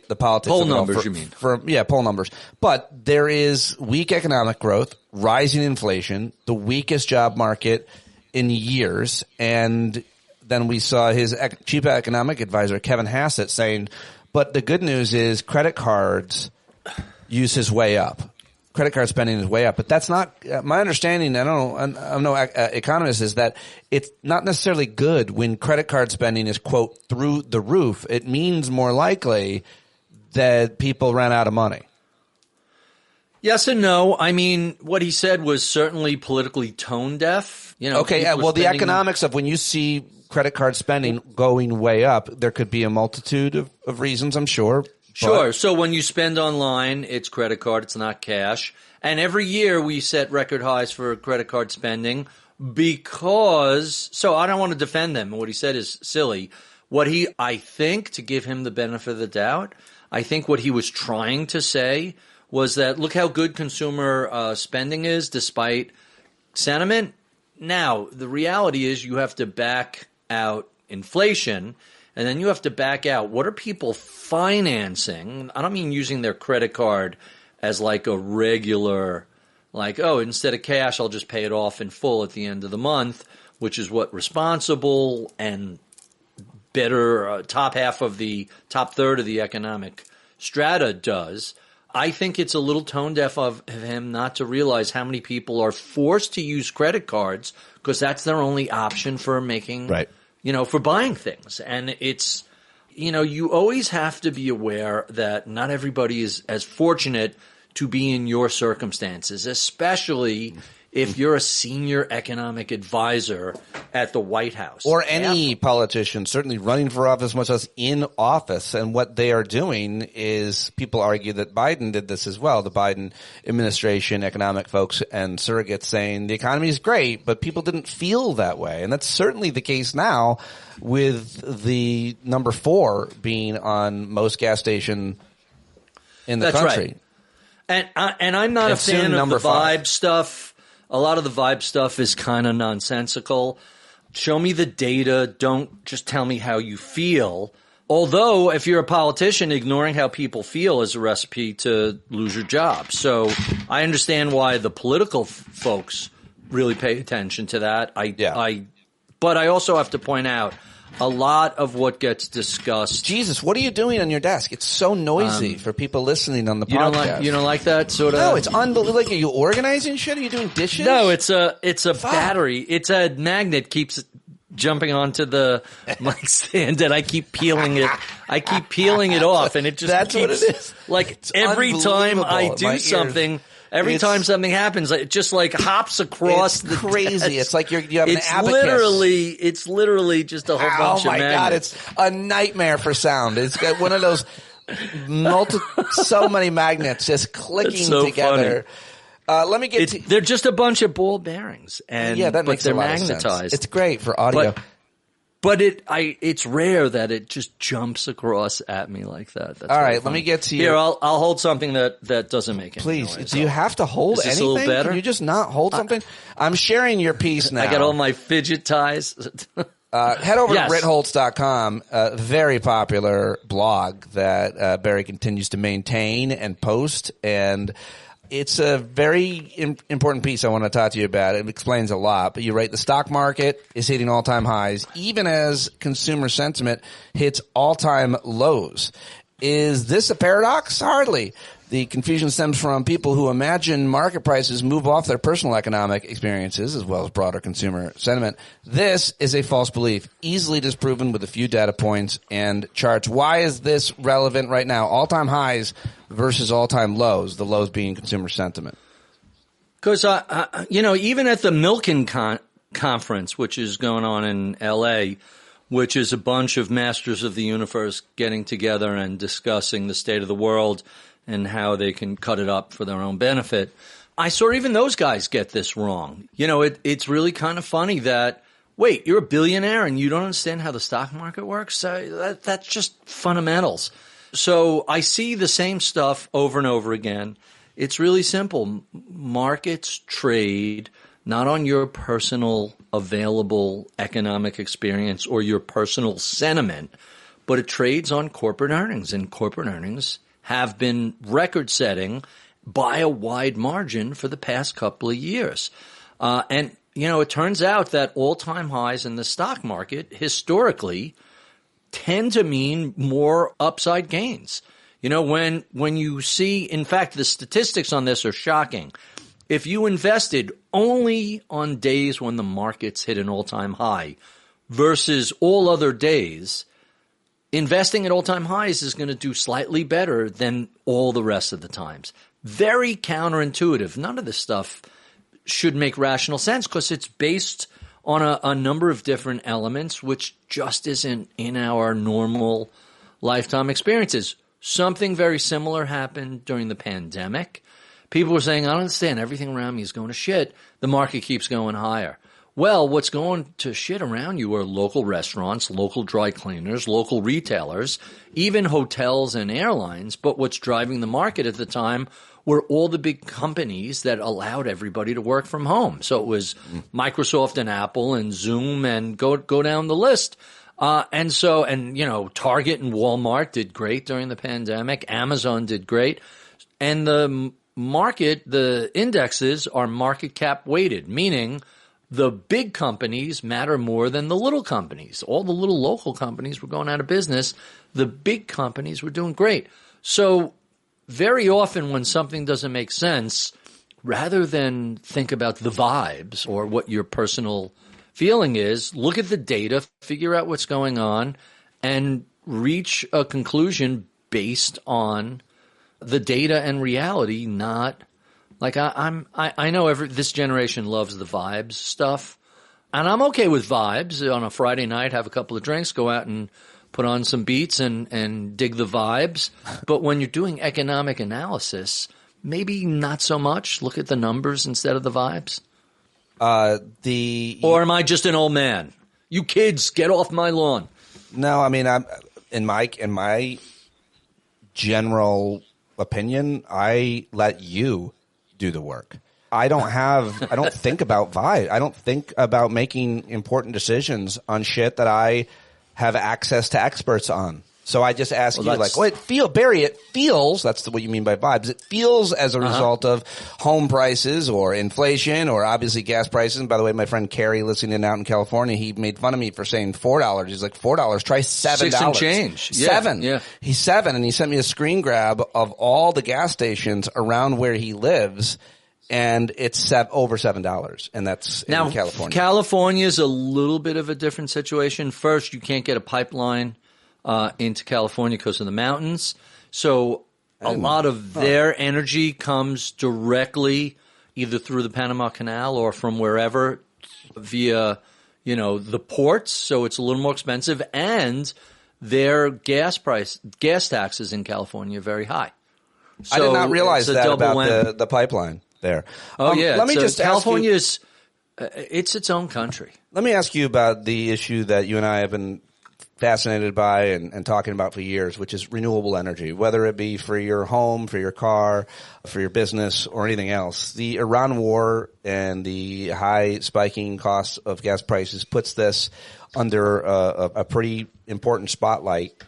the politics. Poll numbers, you mean? Poll numbers. But there is weak economic growth, rising inflation, the weakest job market in years, and then we saw his chief economic advisor, Kevin Hassett, saying, but the good news is credit cards use is way up. Credit card spending is way up. But that's not my understanding. I'm no economist, is that it's not necessarily good when credit card spending is, quote, through the roof. It means more likely that people ran out of money. Yes and no. I mean, what he said was certainly politically tone deaf. The economics of when you see credit card spending going way up, there could be a multitude of reasons, I'm sure. Sure. So when you spend online, it's credit card, it's not cash. And every year we set record highs for credit card spending so I don't want to defend them. What he said is silly. I think, to give him the benefit of the doubt, I think what he was trying to say was that look how good consumer spending is despite sentiment. Now, the reality is you have to back out inflation, and then you have to back out what are people financing. I don't mean using their credit card as like a regular, instead of cash, I'll just pay it off in full at the end of the month, which is what responsible and better top third of the economic strata does. I think it's a little tone deaf of him not to realize how many people are forced to use credit cards because that's their only option for making, for buying things. And it's, you always have to be aware that not everybody is as fortunate to be in your circumstances, especially if you're a senior economic advisor at the White House. Or any politician, certainly running for office, much less in office. And what they are doing is, people argue that Biden did this as well, the Biden administration, economic folks and surrogates saying the economy is great, but people didn't feel that way. And that's certainly the case now with the number 4 being on most gas station in the country. Right. And I'm not a fan of the vibe stuff. A lot of the vibe stuff is kind of nonsensical. Show me the data. Don't just tell me how you feel. Although, if you're a politician, ignoring how people feel is a recipe to lose your job. So I understand why the political folks really pay attention to that. But I also have to point out, a lot of what gets discussed. Jesus, what are you doing on your desk? It's so noisy for people listening on the podcast. You don't like that sort of? No, it's unbelievable. Like, are you organizing shit? Are you doing dishes? No, it's a battery. It's a magnet keeps jumping onto the mic stand, and I keep peeling it. Off, and it just That's keeps, what it is. Like it's every time I do something. Every time something happens, it just hops across the crazy. Desk. It's like you have an abacus. It's literally just a whole bunch of magnets. Oh my God, it's a nightmare for sound. It's got one of those so many magnets just clicking together. Let me get they're just a bunch of ball bearings, and that makes they're a lot magnetized. Of sense. It's great for audio. But it's rare that it just jumps across at me like that. That's all right, funny. let me get to you. Here, I'll hold something that doesn't make any Please, noise. do you have to hold Is this anything? a little better? Can you just not hold something? I'm sharing your piece now. I got all my fidget ties. Head over to GreatHoltz.com, a very popular blog that Barry continues to maintain and post, and it's a very important piece I want to talk to you about. It explains a lot, but you write the stock market is hitting all-time highs, even as consumer sentiment hits all-time lows. Is this a paradox? Hardly. The confusion stems from people who imagine market prices move off their personal economic experiences as well as broader consumer sentiment. This is a false belief, easily disproven with a few data points and charts. Why is this relevant right now? All-time highs versus all-time lows, the lows being consumer sentiment. Because, even at the Milken conference, which is going on in L.A., which is a bunch of masters of the universe getting together and discussing the state of the world and how they can cut it up for their own benefit. I saw even those guys get this wrong. You know, it's really kind of funny that, wait, you're a billionaire and you don't understand how the stock market works? That's just fundamentals. So I see the same stuff over and over again. It's really simple. Markets trade not on your personal available economic experience or your personal sentiment, but it trades on corporate earnings, and corporate earnings have been record-setting by a wide margin for the past couple of years. And, you know, it turns out that all-time highs in the stock market historically tend to mean more upside gains. You know, when you see, in fact, the statistics on this are shocking. If you invested only on days when the markets hit an all-time high versus all other days, investing at all-time highs is going to do slightly better than all the rest of the times. Very counterintuitive. None of this stuff should make rational sense because it's based on a number of different elements which just isn't in our normal lifetime experiences. Something very similar happened during the pandemic. People were saying, I don't understand, everything around me is going to shit. The market keeps going higher. Well, what's going to shit around you are local restaurants, local dry cleaners, local retailers, even hotels and airlines. But what's driving the market at the time were all the big companies that allowed everybody to work from home. So it was Microsoft and Apple and Zoom and go down the list. And you know, Target and Walmart did great during the pandemic. Amazon did great. And the market, the indexes are market cap weighted, meaning the big companies matter more than the little companies. All the little local companies were going out of business. The big companies were doing great. So very often when something doesn't make sense, rather than think about the vibes or what your personal feeling is, look at the data, figure out what's going on, and reach a conclusion based on the data and reality, not like I know this generation loves the vibes stuff, and I'm okay with vibes. On a Friday night, have a couple of drinks, go out and put on some beats and dig the vibes. But when you're doing economic analysis, maybe not so much. Look at the numbers instead of the vibes. Or am I just an old man? You kids, get off my lawn. No, I mean, I'm in my general opinion, I let you do the work. I don't think about vibe. I don't think about making important decisions on shit that I have access to experts on. So I just ask you, like, Barry, it feels, that's what you mean by vibes. It feels as a result of home prices or inflation or obviously gas prices. And by the way, my friend Kerry listening out in California, he made fun of me for saying $4. He's like, $4, try $7. 6 and change. Yeah. 7. Yeah. He's 7. And he sent me a screen grab of all the gas stations around where he lives. And it's over $7. And that's in California. California is a little bit of a different situation. First, you can't get a pipeline into California because of the mountains. So a lot of their energy comes directly either through the Panama Canal or from wherever via, you know, the ports. So it's a little more expensive, and their gas taxes in California are very high. So I did not realize that about the pipeline there. Oh, yeah. Let me just California is it's its own country. Let me ask you about the issue that you and I have been fascinated by and talking about for years, which is renewable energy, whether it be for your home, for your car, for your business, or anything else. The Iran war and the high spiking costs of gas prices puts this under a pretty important spotlight,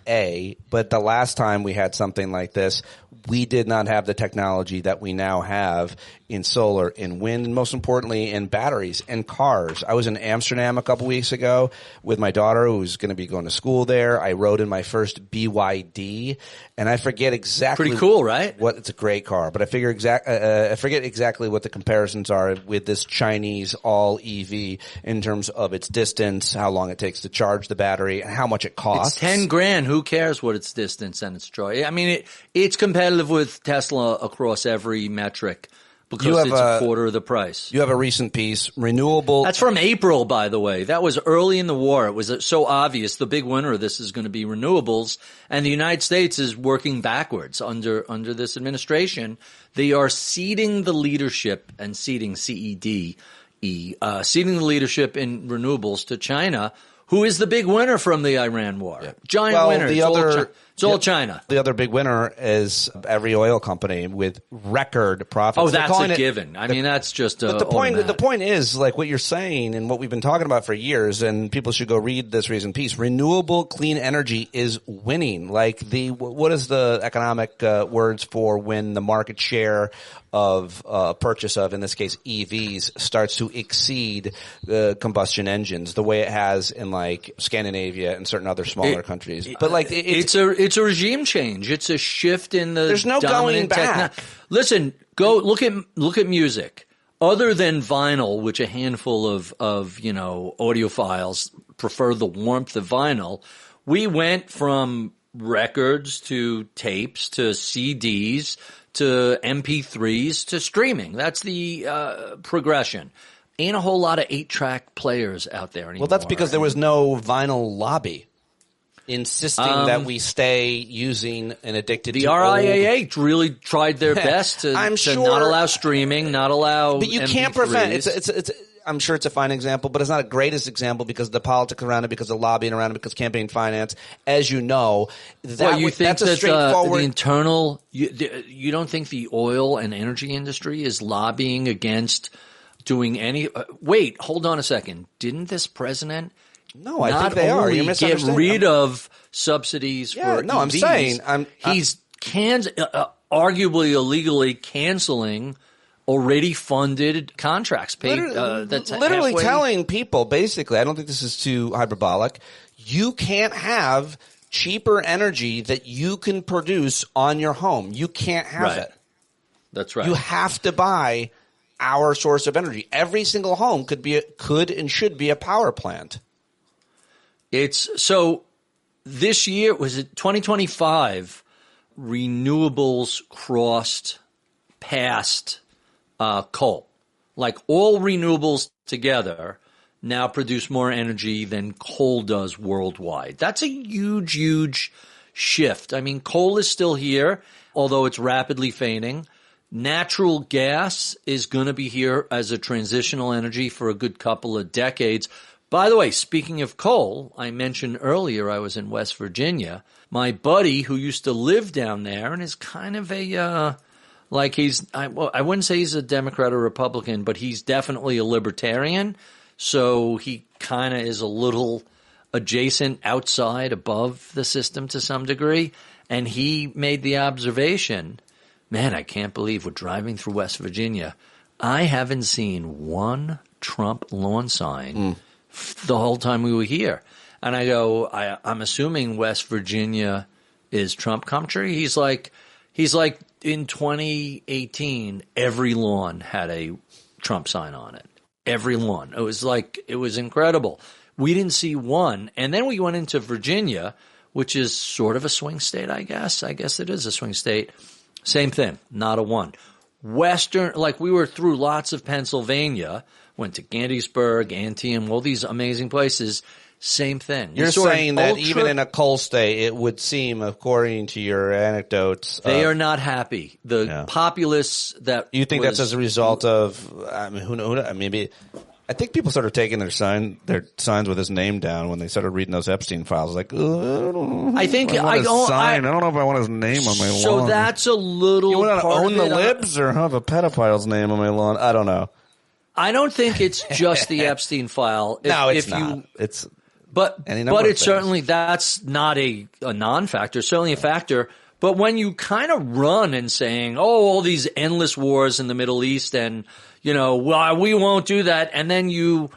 but the last time we had something like this, we did not have the technology that we now have in solar, in wind, and most importantly in batteries and cars. I was in Amsterdam a couple weeks ago with my daughter who's going to be going to school there. I rode in my first BYD, and I forget exactly. Pretty cool, right? It's a great car, but I forget exactly what the comparisons are with this Chinese all EV in terms of its distance, how long it takes to charge the battery, and how much it costs. It's $10,000. Who cares what its distance and its charge? I mean, it's competitive with Tesla across every metric. because it's a quarter of the price. You have a recent piece, renewable. That's from April, by the way. That was early in the war. It was so obvious. The big winner of this is going to be renewables, and the United States is working backwards under this administration. They are ceding the leadership and ceding ceding the leadership in renewables to China, who is the big winner from the Iran war. Yeah. Giant winner. It's all China. The other big winner is every oil company with record profits. Oh, that's a given. I mean, that's just But the point is, like what you're saying and what we've been talking about for years, and people should go read this recent piece, renewable clean energy is winning. Like what is the economic words for when the market share of purchase of, in this case, EVs starts to exceed combustion engines the way it has in like Scandinavia and certain other smaller countries. But like it's a regime change. It's a shift in the there's no going back. Listen, go look at music. Other than vinyl, which a handful of audiophiles prefer the warmth of vinyl, we went from records to tapes to CDs to MP3s to streaming. That's the progression. Ain't a whole lot of 8-track players out there anymore. Well, that's because there was no vinyl lobby insisting that we stay using and addicted to the RIAA really tried their best to not allow streaming, not allow But you MP3s. can't prevent it's I'm sure it's a fine example, but it's not a greatest example because of the politics around it, because of the lobbying around it, because campaign finance. As you know, that's a straightforward. The internal, you don't think the oil and energy industry is lobbying against doing any? Wait, hold on a second. Didn't this president? No, I think they are. You're misunderstanding. Get rid of subsidies for EVs. I'm saying he's arguably illegally canceling already funded contracts paid. That's literally halfway. Telling people, basically, I don't think this is too hyperbolic, you can't have cheaper energy that you can produce on your home. You can't have it. That's right. You have to buy our source of energy. Every single home could and should be a power plant. So this year, was it 2025, renewables passed coal. Like all renewables together now produce more energy than coal does worldwide. That's a huge, huge shift. I mean, coal is still here, although it's rapidly fading. Natural gas is going to be here as a transitional energy for a good couple of decades. By the way, speaking of coal, I mentioned earlier I was in West Virginia. My buddy who used to live down there and is kind of I wouldn't say he's a Democrat or Republican, but he's definitely a libertarian. So he kind of is a little adjacent, outside, above the system to some degree. And he made the observation, man, I can't believe we're driving through West Virginia. I haven't seen one Trump lawn sign the whole time we were here. And I go, I'm assuming West Virginia is Trump country. He's like in 2018, every lawn had a Trump sign on it. Every lawn. It was incredible. We didn't see one. And then we went into Virginia, which is sort of a swing state, I guess. I guess it is a swing state. Same thing. Not a one. Western, we were through lots of Pennsylvania, went to Gettysburg, Antietam, all these amazing places. Same thing. You're saying that even in a coal state, it would seem, according to your anecdotes, they are not happy. The populace that you think that's as a result of, I mean, who knows? Maybe I think people started taking their signs with his name down when they started reading those Epstein files. Like, I don't know if I want his name on my lawn. So that's a little. You want to own the libs or have a pedophile's name on my lawn? I don't know. I don't think it's just the Epstein file. It's not. But it's certainly, that's not a non-factor, certainly a factor. But when you kind of run and saying, all these endless wars in the Middle East and, we won't do that. And then you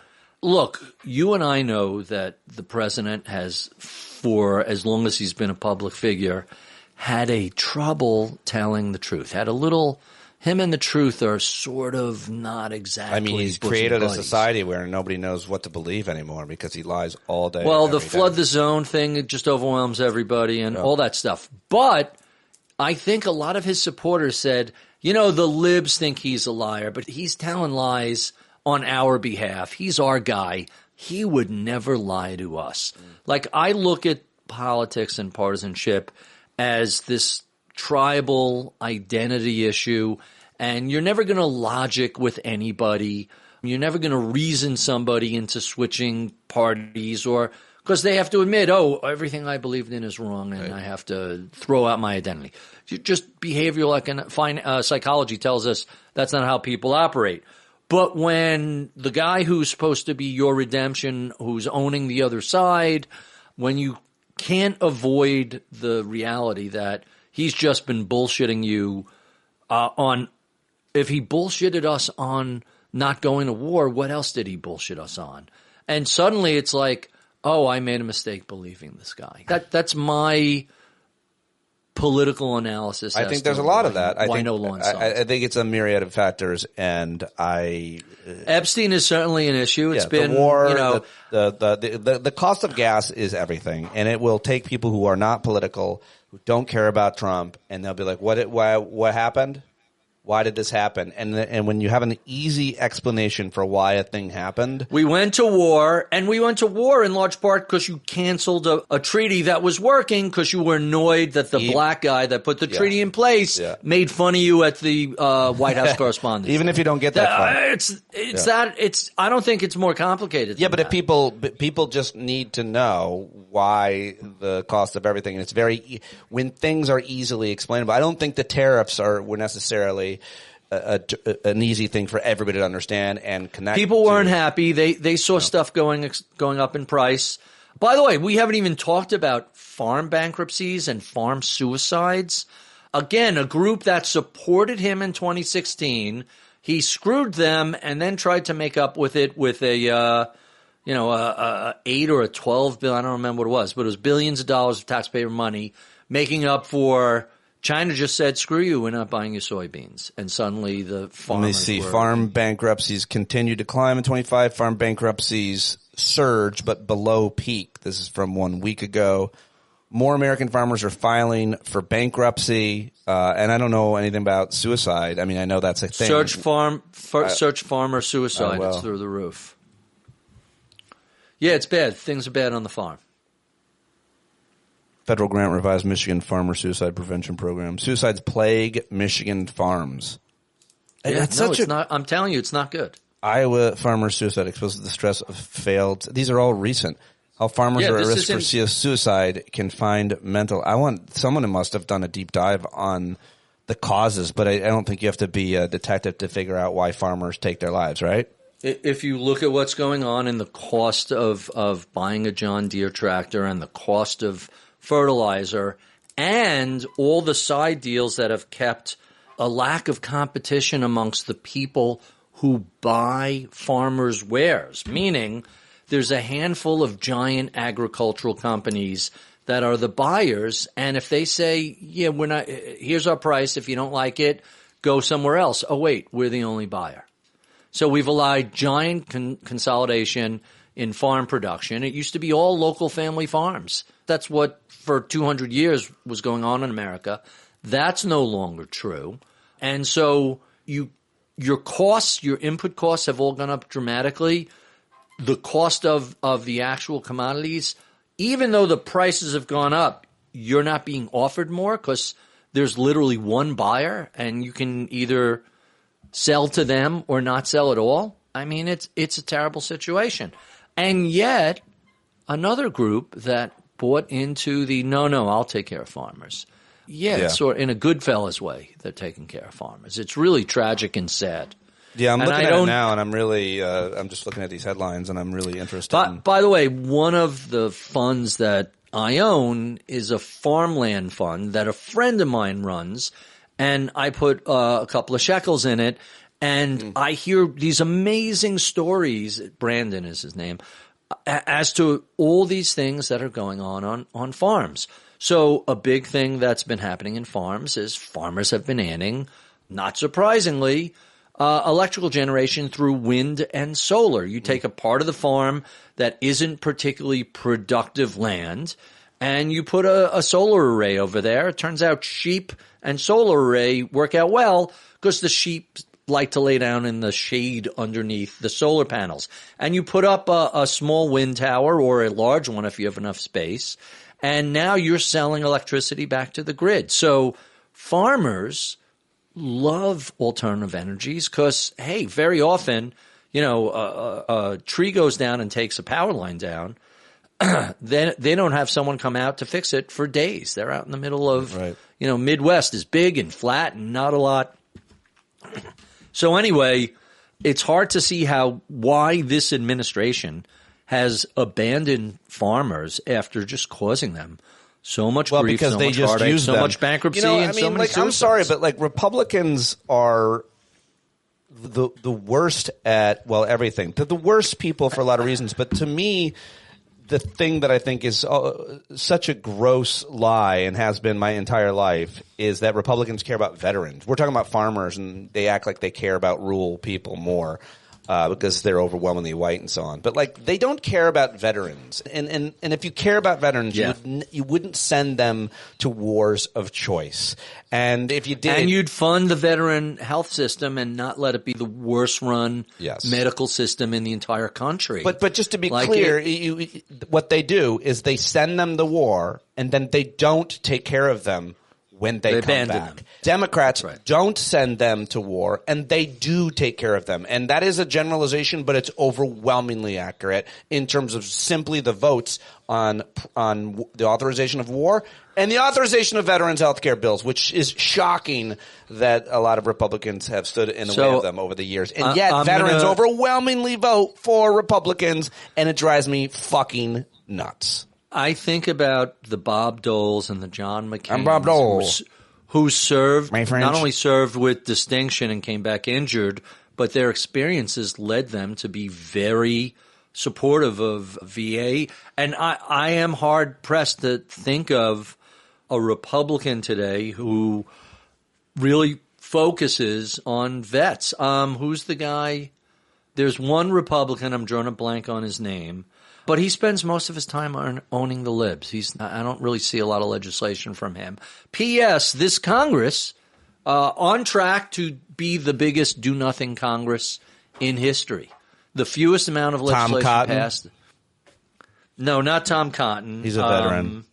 and I know that the president has, for as long as he's been a public figure, had a trouble telling the truth, him and the truth are sort of not exactly. I mean, he's created a society where nobody knows what to believe anymore because he lies all day. Well, the flood the zone thing, it just overwhelms everybody and all that stuff. But I think a lot of his supporters said, You know, the libs think he's a liar, but he's telling lies on our behalf. He's our guy. He would never lie to us. Like, I look at politics and partisanship as this tribal identity issue, and you're never going to logic with anybody. You're never going to reason somebody into switching parties, or because they have to admit, oh, everything I believed in is wrong, and I have to throw out my identity. Just behavioral psychology tells us that's not how people operate. But when the guy who's supposed to be your redemption, who's owning the other side, when you can't avoid the reality that he's just been bullshitting you on – if he bullshitted us on not going to war, what else did he bullshit us on? And suddenly it's like, oh, I made a mistake believing this guy. That's my political analysis. I think there's a lot of that. I think it's a myriad of factors, and Epstein is certainly an issue. It's been the war. The cost of gas is everything, and it will take people who are not political, who don't care about Trump, and they'll be like, what happened? Why did this happen? And when you have an easy explanation for why a thing happened. We went to war, and we went to war in large part because you canceled a treaty that was working because you were annoyed that the black guy that put the treaty in place made fun of you at the White House Correspondents'. Even if you don't get that far. I don't think it's more complicated. Yeah, but if people just need to know why the cost of everything, and it's when things are easily explainable. I don't think the tariffs were necessarily an easy thing for everybody to understand and connect. People weren't happy. They saw stuff going up in price. By the way, we haven't even talked about farm bankruptcies and farm suicides. Again, a group that supported him in 2016. He screwed them and then tried to make up with it with a 8 or a 12 bill. I don't remember what it was, but it was billions of dollars of taxpayer money making up for. China just said, screw you, we're not buying your soybeans. And suddenly the farmers farm bankruptcies continue to climb in 25. Farm bankruptcies surge, but below peak. This is from 1 week ago. More American farmers are filing for bankruptcy. And I don't know anything about suicide. I mean, I know that's a thing. Search farmer suicide. It's through the roof. Yeah, it's bad. Things are bad on the farm. Federal grant revised Michigan farmer suicide prevention program. Suicides plague Michigan farms. I'm telling you, it's not good. Iowa farmer suicide exposed to the stress of failed. These are all recent. How farmers are at risk for suicide can find mental. Someone who must have done a deep dive on the causes, but I don't think you have to be a detective to figure out why farmers take their lives, right? If you look at what's going on in the cost of buying a John Deere tractor and the cost of fertilizer and all the side deals that have kept a lack of competition amongst the people who buy farmers' wares, meaning there's a handful of giant agricultural companies that are the buyers, and if they say, yeah, here's our price, if you don't like it, go somewhere else. Oh, wait, we're the only buyer. So we've allowed giant consolidation in farm production. It used to be all local family farms. That's what for 200 years was going on in America. That's no longer true. And so your costs, your input costs have all gone up dramatically. The cost of the actual commodities, even though the prices have gone up, you're not being offered more because there's literally one buyer and you can either sell to them or not sell at all. I mean, it's a terrible situation. And yet another group that bought into the no, I'll take care of farmers. Yeah. Sort of in a Goodfellas way, they're taking care of farmers. It's really tragic and sad. Yeah, I'm looking at it now, and I'm really I'm just looking at these headlines, and I'm really interested. By the way, one of the funds that I own is a farmland fund that a friend of mine runs, and I put a couple of shekels in it, and I hear these amazing stories. Brandon is his name, as to all these things that are going on farms. So a big thing that's been happening in farms is farmers have been adding, not surprisingly, electrical generation through wind and solar. You take a part of the farm that isn't particularly productive land and you put a solar array over there. It turns out sheep and solar array work out well because the sheep like to lay down in the shade underneath the solar panels. And you put up a small wind tower or a large one if you have enough space, and now you're selling electricity back to the grid. So farmers love alternative energies because, hey, very often, a tree goes down and takes a power line down. Then they don't have someone come out to fix it for days. They're out in the middle of, Midwest is big and flat and not a lot. So anyway, it's hard to see why this administration has abandoned farmers after just causing them so much grief, because so they much just heartache, use so them. much bankruptcy, and so many suicides. I'm sorry, but Republicans are the worst at everything. They're the worst people for a lot of reasons. But to me, the thing that I think is such a gross lie and has been my entire life is that Republicans care about veterans. We're talking about farmers, and they act like they care about rural people more because they're overwhelmingly white and so on. But they don't care about veterans. And if you care about veterans, you wouldn't send them to wars of choice. And if you did, and you'd fund the veteran health system and not let it be the worst run medical system in the entire country. But just to be clear, what they do is they send them to war, and then they don't take care of them when they come back. Them. Democrats don't send them to war, and they do take care of them. And that is a generalization, but it's overwhelmingly accurate in terms of simply the votes on the authorization of war and the authorization of veterans' health care bills, which is shocking that a lot of Republicans have stood in the way of them over the years. And yet veterans overwhelmingly vote for Republicans, and it drives me fucking nuts. I think about the Bob Doles and the John McCain. I'm Bob Dole. Who served, not only served with distinction and came back injured, but their experiences led them to be very supportive of VA. And I am hard-pressed to think of a Republican today who really focuses on vets. Who's the guy? There's one Republican, I'm drawing a blank on his name, but he spends most of his time on owning the libs. I don't really see a lot of legislation from him. P.S. This Congress, on track to be the biggest do-nothing Congress in history. The fewest amount of legislation passed. No, not Tom Cotton. He's a veteran.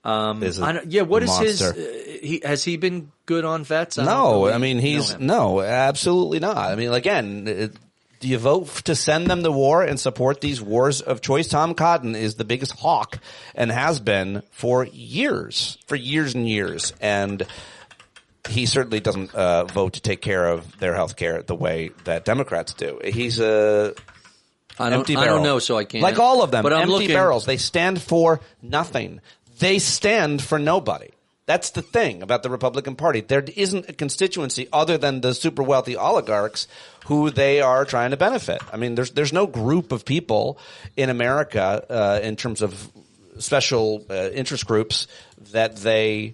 What is monster. Has he been good on vets? No, absolutely not. I mean, again, do you vote to send them to war and support these wars of choice? Tom Cotton is the biggest hawk and has been for years and years. And he certainly doesn't vote to take care of their health care the way that Democrats do. He's empty barrel. I don't know, so I can't. Like all of them, but empty barrels. They stand for nothing. They stand for nobody. That's the thing about the Republican Party. There isn't a constituency other than the super wealthy oligarchs who they are trying to benefit. I mean, there's no group of people in America in terms of special interest groups that they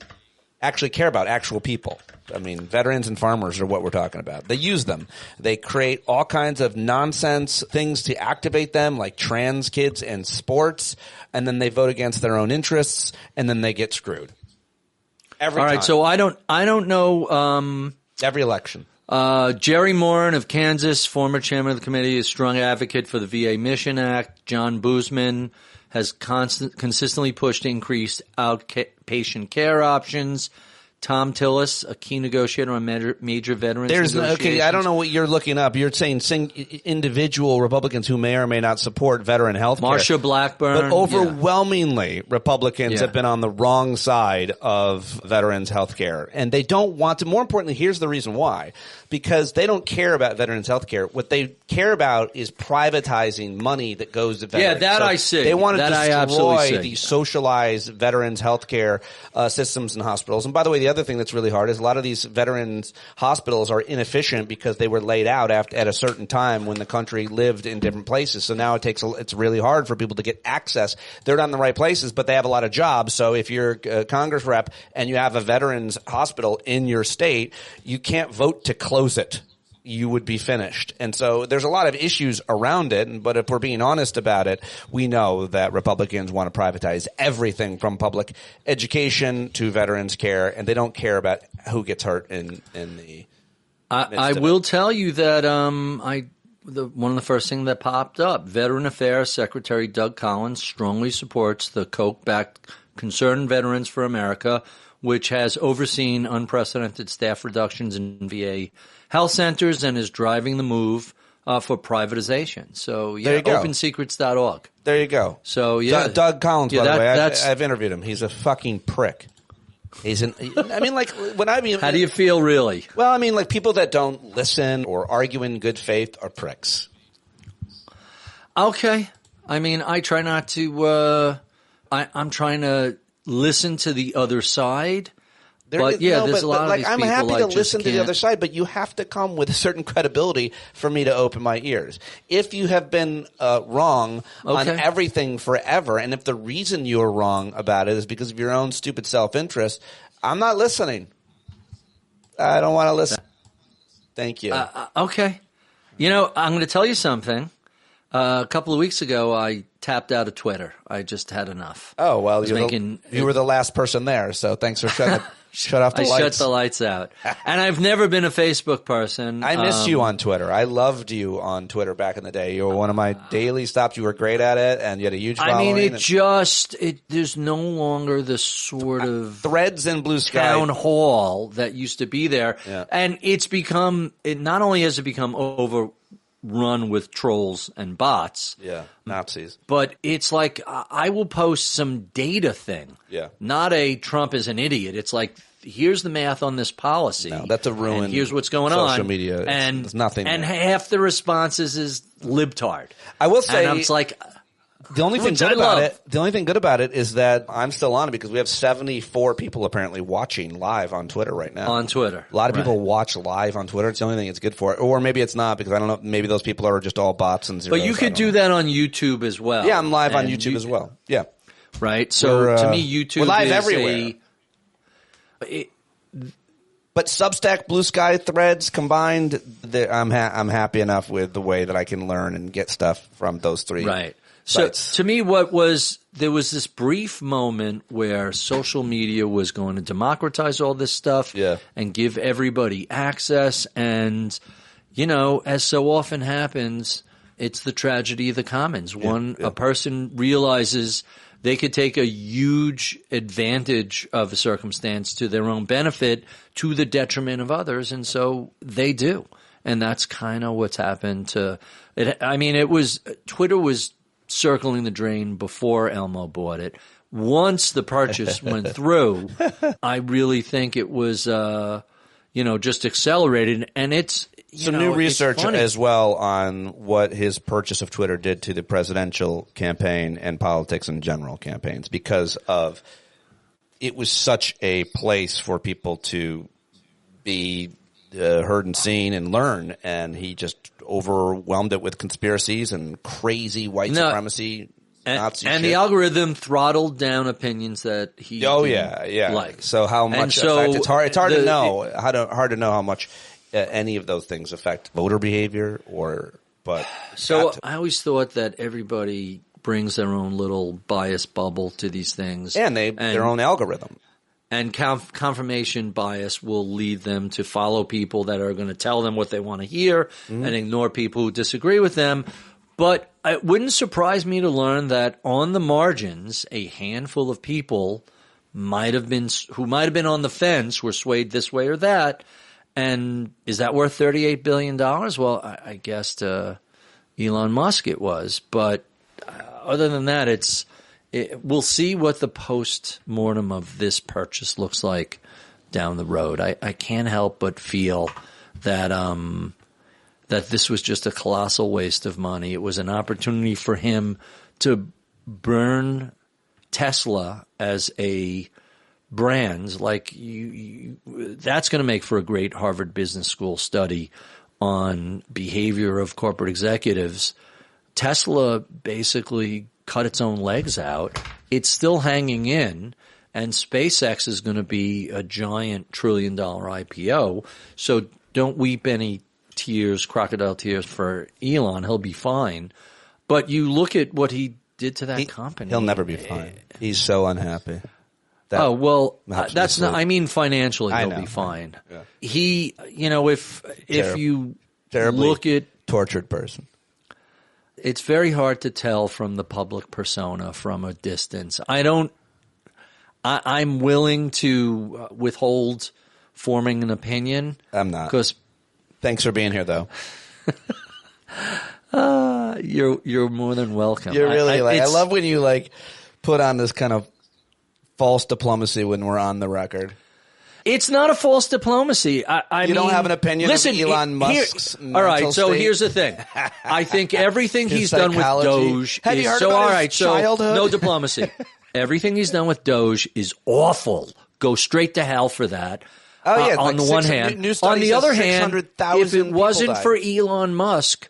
actually care about, actual people. I mean, veterans and farmers are what we're talking about. They use them. They create all kinds of nonsense things to activate them, like trans kids and sports, and then they vote against their own interests, and then they get screwed. All right, so I don't know. Every election. Jerry Moran of Kansas, former chairman of the committee, is a strong advocate for the VA Mission Act. John Boozman has consistently pushed increased outpatient care options. Tom Tillis, a key negotiator on major veterans negotiations. Okay, I don't know what you're looking up. You're saying individual Republicans who may or may not support veteran health care. Marsha Blackburn. But overwhelmingly, Republicans have been on the wrong side of veterans health care. And they don't want to. More importantly, here's the reason why. Because they don't care about veterans health care. What they care about is privatizing money that goes to veterans. Yeah, I see. They want to destroy the socialized veterans health care systems and hospitals. And by the way, the other thing that's really hard is a lot of these veterans hospitals are inefficient because they were laid out at a certain time when the country lived in different places. So now it's really hard for people to get access. They're not in the right places, but they have a lot of jobs. So if you're a Congress rep and you have a veterans hospital in your state, you can't vote to close it. You would be finished. And so there's a lot of issues around it, but if we're being honest about it, we know that Republicans want to privatize everything from public education to veterans care, and they don't care about who gets hurt in the I will tell you that one of the first things that popped up, Veteran Affairs Secretary Doug Collins strongly supports the Koch-backed Concerned Veterans for America, which has overseen unprecedented staff reductions in VA health centers and is driving the move for privatization. So, yeah, opensecrets.org. There you go. So, yeah. Doug Collins, by the way, I've interviewed him. He's a fucking prick. How do you feel, really? Well, I mean, like, people that don't listen or argue in good faith are pricks. Okay. I mean, I try not to, I'm trying to listen to the other side. There's a lot of these I'm people happy to listen can't. to the other side, but you have to come with a certain credibility for me to open my ears. If you have been wrong on everything forever, and if the reason you're wrong about it is because of your own stupid self-interest, I'm not listening. I don't want to listen. Thank you. Okay. I'm going to tell you something. A couple of weeks ago, I tapped out of Twitter. I just had enough. Oh, well, you were the last person there, so thanks for shut off the lights. I shut the lights out. And I've never been a Facebook person. I missed you on Twitter. I loved you on Twitter back in the day. You were one of my daily stops. You were great at it, and you had a huge following. I mean, there's no longer the sort of Threads and Blue Sky town hall that used to be there. Yeah. And not only has it become overrun with trolls and bots. Yeah, Nazis. But it's like I will post some data thing. Yeah. Not a Trump is an idiot. It's like, here's the math on this policy. No, that's a ruin. And here's what's going on. Social media. It's nothing. And half the responses is libtard. I will say, and I'm just like, the only thing good about it is that I'm still on it because we have 74 people apparently watching live on Twitter right now. On Twitter. A lot of people watch live on Twitter. It's the only thing it's good for. Or maybe it's not because I don't know. Maybe those people are just all bots and zeros. But you could do that on YouTube as well. Yeah, I'm live on YouTube as well. Yeah. Right. So to me, YouTube we're live is everywhere. But Substack, Blue Sky, Threads combined, I'm happy enough with the way that I can learn and get stuff from those three. Right. sites. So to me, there was this brief moment where social media was going to democratize all this stuff and give everybody access. And, as so often happens, it's the tragedy of the commons. A person realizes they could take a huge advantage of a circumstance to their own benefit to the detriment of others, and so they do. And that's kind of what's happened to it. I mean, Twitter was circling the drain before Elmo bought it. Once the purchase went through, I really think it was, just accelerated. And it's some new research as well on what his purchase of Twitter did to the presidential campaign and politics in general campaigns, because of it was such a place for people to be heard and seen and learn, and he just overwhelmed it with conspiracies and crazy white supremacy. Nazi and shit. The algorithm throttled down opinions that he like. So how much effect? It's hard to know. Hard to know how much any of those things affect voter behavior I always thought that everybody brings their own little bias bubble to these things, and their own algorithm. And confirmation bias will lead them to follow people that are going to tell them what they want to hear and ignore people who disagree with them. But it wouldn't surprise me to learn that on the margins, a handful of people who might have been on the fence were swayed this way or that. And is that worth $38 billion? Well, I guess to Elon Musk it was. But other than that, we'll see what the post-mortem of this purchase looks like down the road. I can't help but feel that that this was just a colossal waste of money. It was an opportunity for him to burn Tesla as a brand. Like that's going to make for a great Harvard Business School study on behavior of corporate executives. Tesla basically cut its own legs out. It's still hanging in, and SpaceX is going to be a giant $1 trillion IPO. So don't weep any crocodile tears for Elon. He'll be fine. But you look at what he did to that company. He'll never be fine. He's so unhappy. that's not. I mean, financially, he'll be fine. Yeah. He, if you look at tortured person, it's very hard to tell from the public persona from a distance. I'm willing to withhold forming an opinion. I'm not. Because thanks for being here, though. You're more than welcome. You're really I love when you put on this kind of false diplomacy when we're on the record. It's not a false diplomacy. I mean, don't have an opinion listen, of Elon Musk's all right, so state? Here's the thing. I think everything he's done with Doge Have is you heard so about all his right. childhood? So no diplomacy. Everything he's done with Doge is awful. Go straight to hell for that. Oh yeah. On the one hand, on the other hand, if it wasn't for Elon Musk,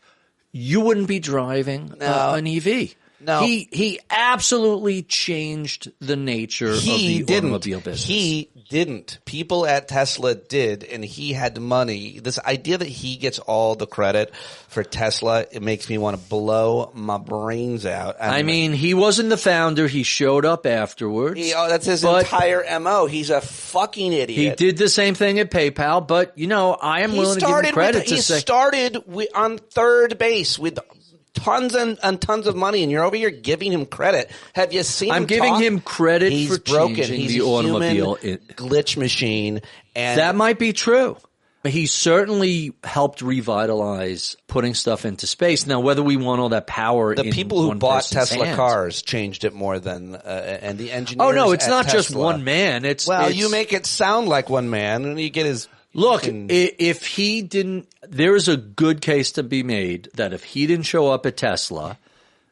you wouldn't be driving an EV. No. He absolutely changed the nature of the automobile business. He didn't. People at Tesla did, and he had money. This idea that he gets all the credit for Tesla, it makes me want to blow my brains out. I mean, he wasn't the founder. He showed up afterwards. That's his entire MO. He's a fucking idiot. He did the same thing at PayPal, but, I am willing to give him credit He started on third base with tons and tons of money, and you're over here giving him credit. Have you seen him I'm giving talk? him credit He's for broken. changing He's the automobile. Glitch machine. And that might be true. He certainly helped revitalize putting stuff into space. Now, whether we want all that power the in people who one bought person's Tesla hands. cars changed it more than and the engineers. Oh no, it's at not Tesla. just one man. It's you make it sound like one man, and you get his. Look, if he didn't, there is a good case to be made that if he didn't show up at Tesla,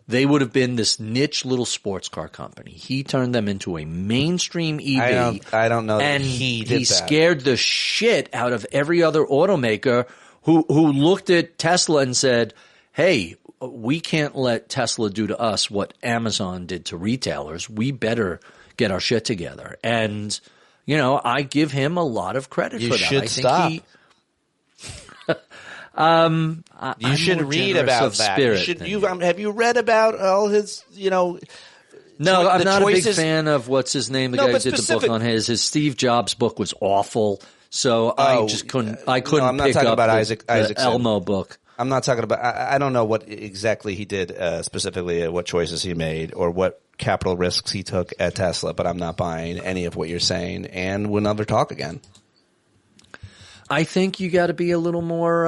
they would have been this niche little sports car company. He turned them into a mainstream EV. I don't know that and he did that. Scared the shit out of every other automaker who looked at Tesla and said, hey, we can't let Tesla do to us what Amazon did to retailers. We better get our shit together. And I give him a lot of credit for that. You should stop. You should read about that. Have you read about all his, No, I'm not a big fan of what's his name. The guy who did the book on his Steve Jobs book was awful. So I just couldn't. I couldn't. I'm not pick talking up about the Elmo book. I'm not talking about. I don't know what exactly he did specifically, what choices he made, or what capital risks he took at Tesla. But I'm not buying any of what you're saying, and we'll never talk again. I think you got to be a little more.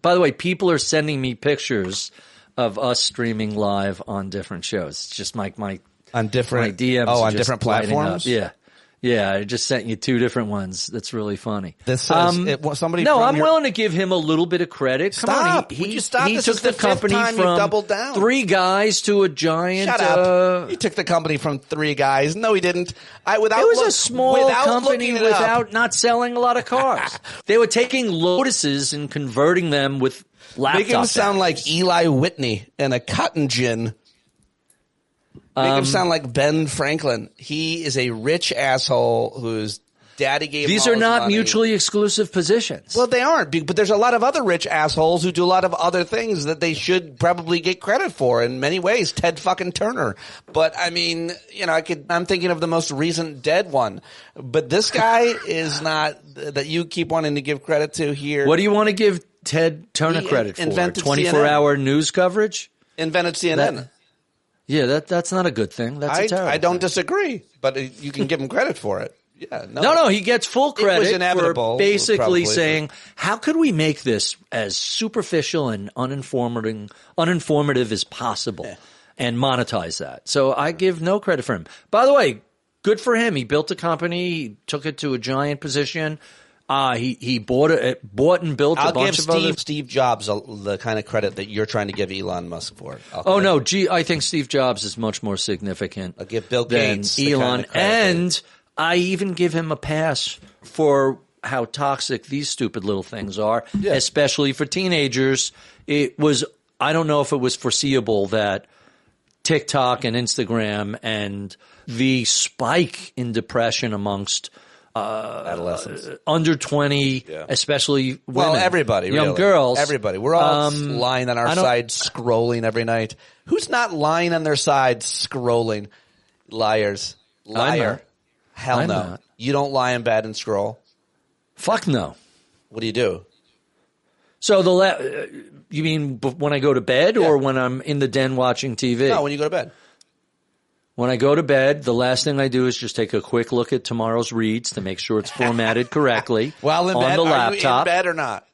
By the way, people are sending me pictures of us streaming live on different shows. It's just my on different DMs. On different platforms. Yeah. I just sent you two different ones. That's really funny. This says somebody. No, I'm willing to give him a little bit of credit. Stop! Come on, Would you stop? He This took is the the company fifth time you from doubled down. 3 guys to a giant. Shut up! He took the company from 3 guys. No, he didn't. It was a small company without not selling a lot of cars. They were taking Lotuses and converting them with laptop. Make him sound like Eli Whitney and a cotton gin. Make him sound like Ben Franklin. He is a rich asshole whose daddy gave him These all are his not money. mutually exclusive positions. Well, they aren't, but there's a lot of other rich assholes who do a lot of other things that they should probably get credit for in many ways. Ted fucking Turner. But I mean, I'm thinking of the most recent dead one. But this guy is not that you keep wanting to give credit to here. What do you want to give Ted Turner credit for? 24-hour news coverage? Invented CNN. That's not a good thing. That's a terrible I don't thing. disagree, but you can give him credit for it. Yeah, no, he gets full credit for basically probably, saying, how could we make this as superficial and uninformative as possible and monetize that? So I give no credit for him. By the way, good for him. He built a company. He took it to a giant position. He bought and built a bunch of other. Steve Jobs the kind of credit that you're trying to give Elon Musk for. I think Steve Jobs is much more significant. I'll give Bill than Gates Elon, and I even give him a pass for how toxic these stupid little things are, especially for teenagers. I don't know if it was foreseeable that TikTok and Instagram and the spike in depression amongst adolescents under 20, especially women, everybody, young girls. Everybody. We're all lying on our side, scrolling every night. Who's not lying on their side, scrolling? Liars. Liar. Hell I'm no. not. You don't lie in bed and scroll? Fuck no. What do you do? So you mean when I go to bed or when I'm in the den watching TV? No, when you go to bed. When I go to bed, the last thing I do is just take a quick look at tomorrow's reads to make sure it's formatted correctly While in on bed? the Are laptop. you in bed or not?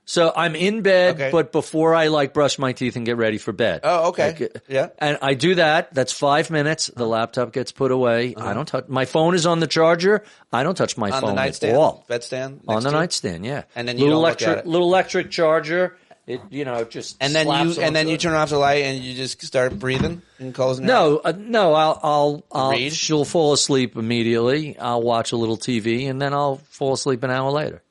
So I'm in bed, but before I brush my teeth and get ready for bed. Oh, okay. Yeah. And I do that. That's 5 minutes. The laptop gets put away. I don't touch. My phone is on the charger. I don't touch my On phone the nightstand? at all. Bedstand? On the nightstand, yeah. And then you don't look at it. Little electric charger. It just and then slaps onto you it. turn off the light and you just start breathing and closing. No. I'll read? she'll fall asleep immediately. I'll watch a little TV and then I'll fall asleep an hour later.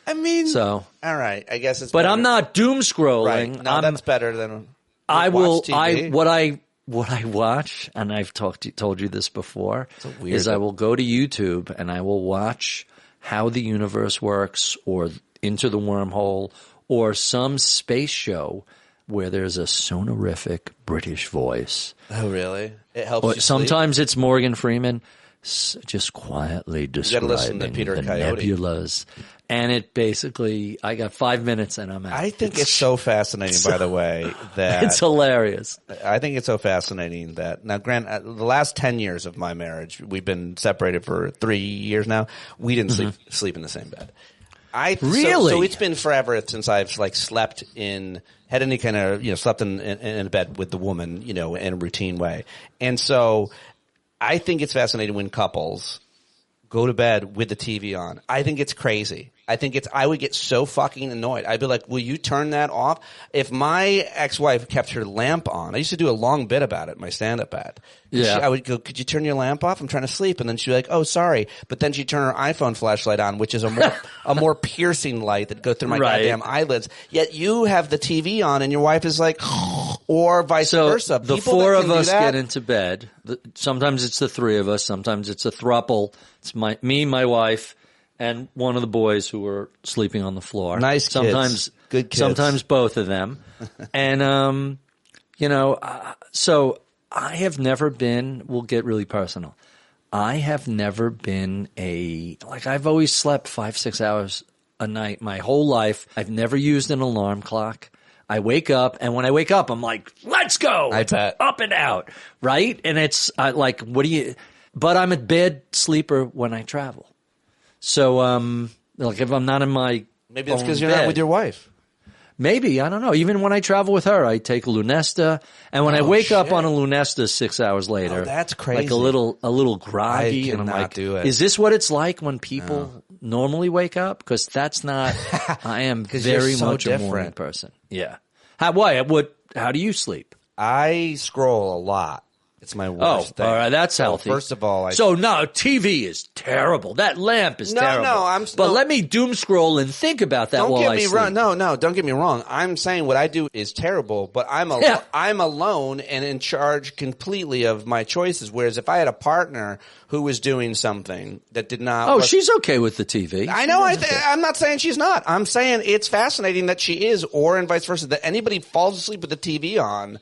I mean, so all right. I guess it's. But better. I'm not doom scrolling. Right. No, that's better than. I will. TV. What I watch, and I've told you this before, is I will go to YouTube and I will watch how the universe works, or Into the Wormhole, or some space show where there's a sonorific British voice. Oh, really? It helps you sometimes it's Morgan Freeman just quietly describing listen to Peter the Coyote. nebulas. And it basically, I got 5 minutes and I'm out. I think it's so fascinating, by the way, that it's hilarious. I think it's so fascinating that now, Grant, the last 10 years of my marriage, we've been separated for 3 years now. We didn't sleep in the same bed. Really? So it's been forever since I've slept in, had any kind of, slept in a bed with the woman, in a routine way. And so I think it's fascinating when couples go to bed with the TV on. I think it's crazy. I would get so fucking annoyed. I'd be like, will you turn that off? If my ex-wife kept her lamp on, I used to do a long bit about it, my stand-up ad. Yeah. I would go, could you turn your lamp off? I'm trying to sleep. And then she'd be like, oh, sorry. But then she'd turn her iPhone flashlight on, which is a more piercing light that goes through my goddamn eyelids. Yet you have the TV on and your wife is like, or vice versa. The People four that of can do us that- get into bed. Sometimes it's the three of us. Sometimes it's a throuple. It's me, my wife, and one of the boys who are sleeping on the floor. Nice sometimes, kids. Good kids. Sometimes both of them. And, so I have never been, we'll get really personal. I have never been I've always slept 5-6 hours a night my whole life. I've never used an alarm clock. I wake up, and when I wake up, I'm like, let's go. I bet. Up and out, right? And it's but I'm a bad sleeper when I travel. So, if I'm not in my Maybe it's own because you're bed, not with your wife. Maybe, I don't know. Even when I travel with her, I take Lunesta, and when I wake up on a Lunesta 6 hours later, that's crazy. Like a little groggy, I and I'm cannot like, do it. is this what it's like when people normally wake up? Because that's not. I am very you're so much a morning different. person. Yeah. How do you sleep? I scroll a lot. It's my worst thing. All right, that's healthy. First of all, TV is terrible. That lamp is terrible. But let me doom scroll and think about that while I sleep. Wrong. No, don't get me wrong. I'm saying what I do is terrible, but I'm alone and in charge completely of my choices. Whereas if I had a partner who was doing something that did not, she's okay with the TV. I know. I'm not saying she's not. I'm saying it's fascinating that she is, or and vice versa. That anybody falls asleep with the TV on.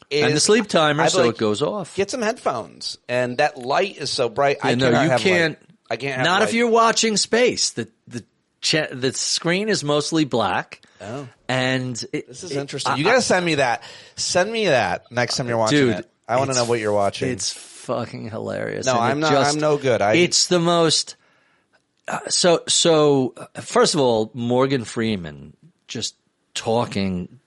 And the sleep timer, it goes off. Get some headphones, and that light is so bright. I can't have light. If you're watching space. The screen is mostly black. Oh, and this is interesting. You got to send me that. Send me that next time you're watching it. I want to know what you're watching. It's fucking hilarious. No, I'm not. I'm no good. It's the most. So first of all, Morgan Freeman just talking.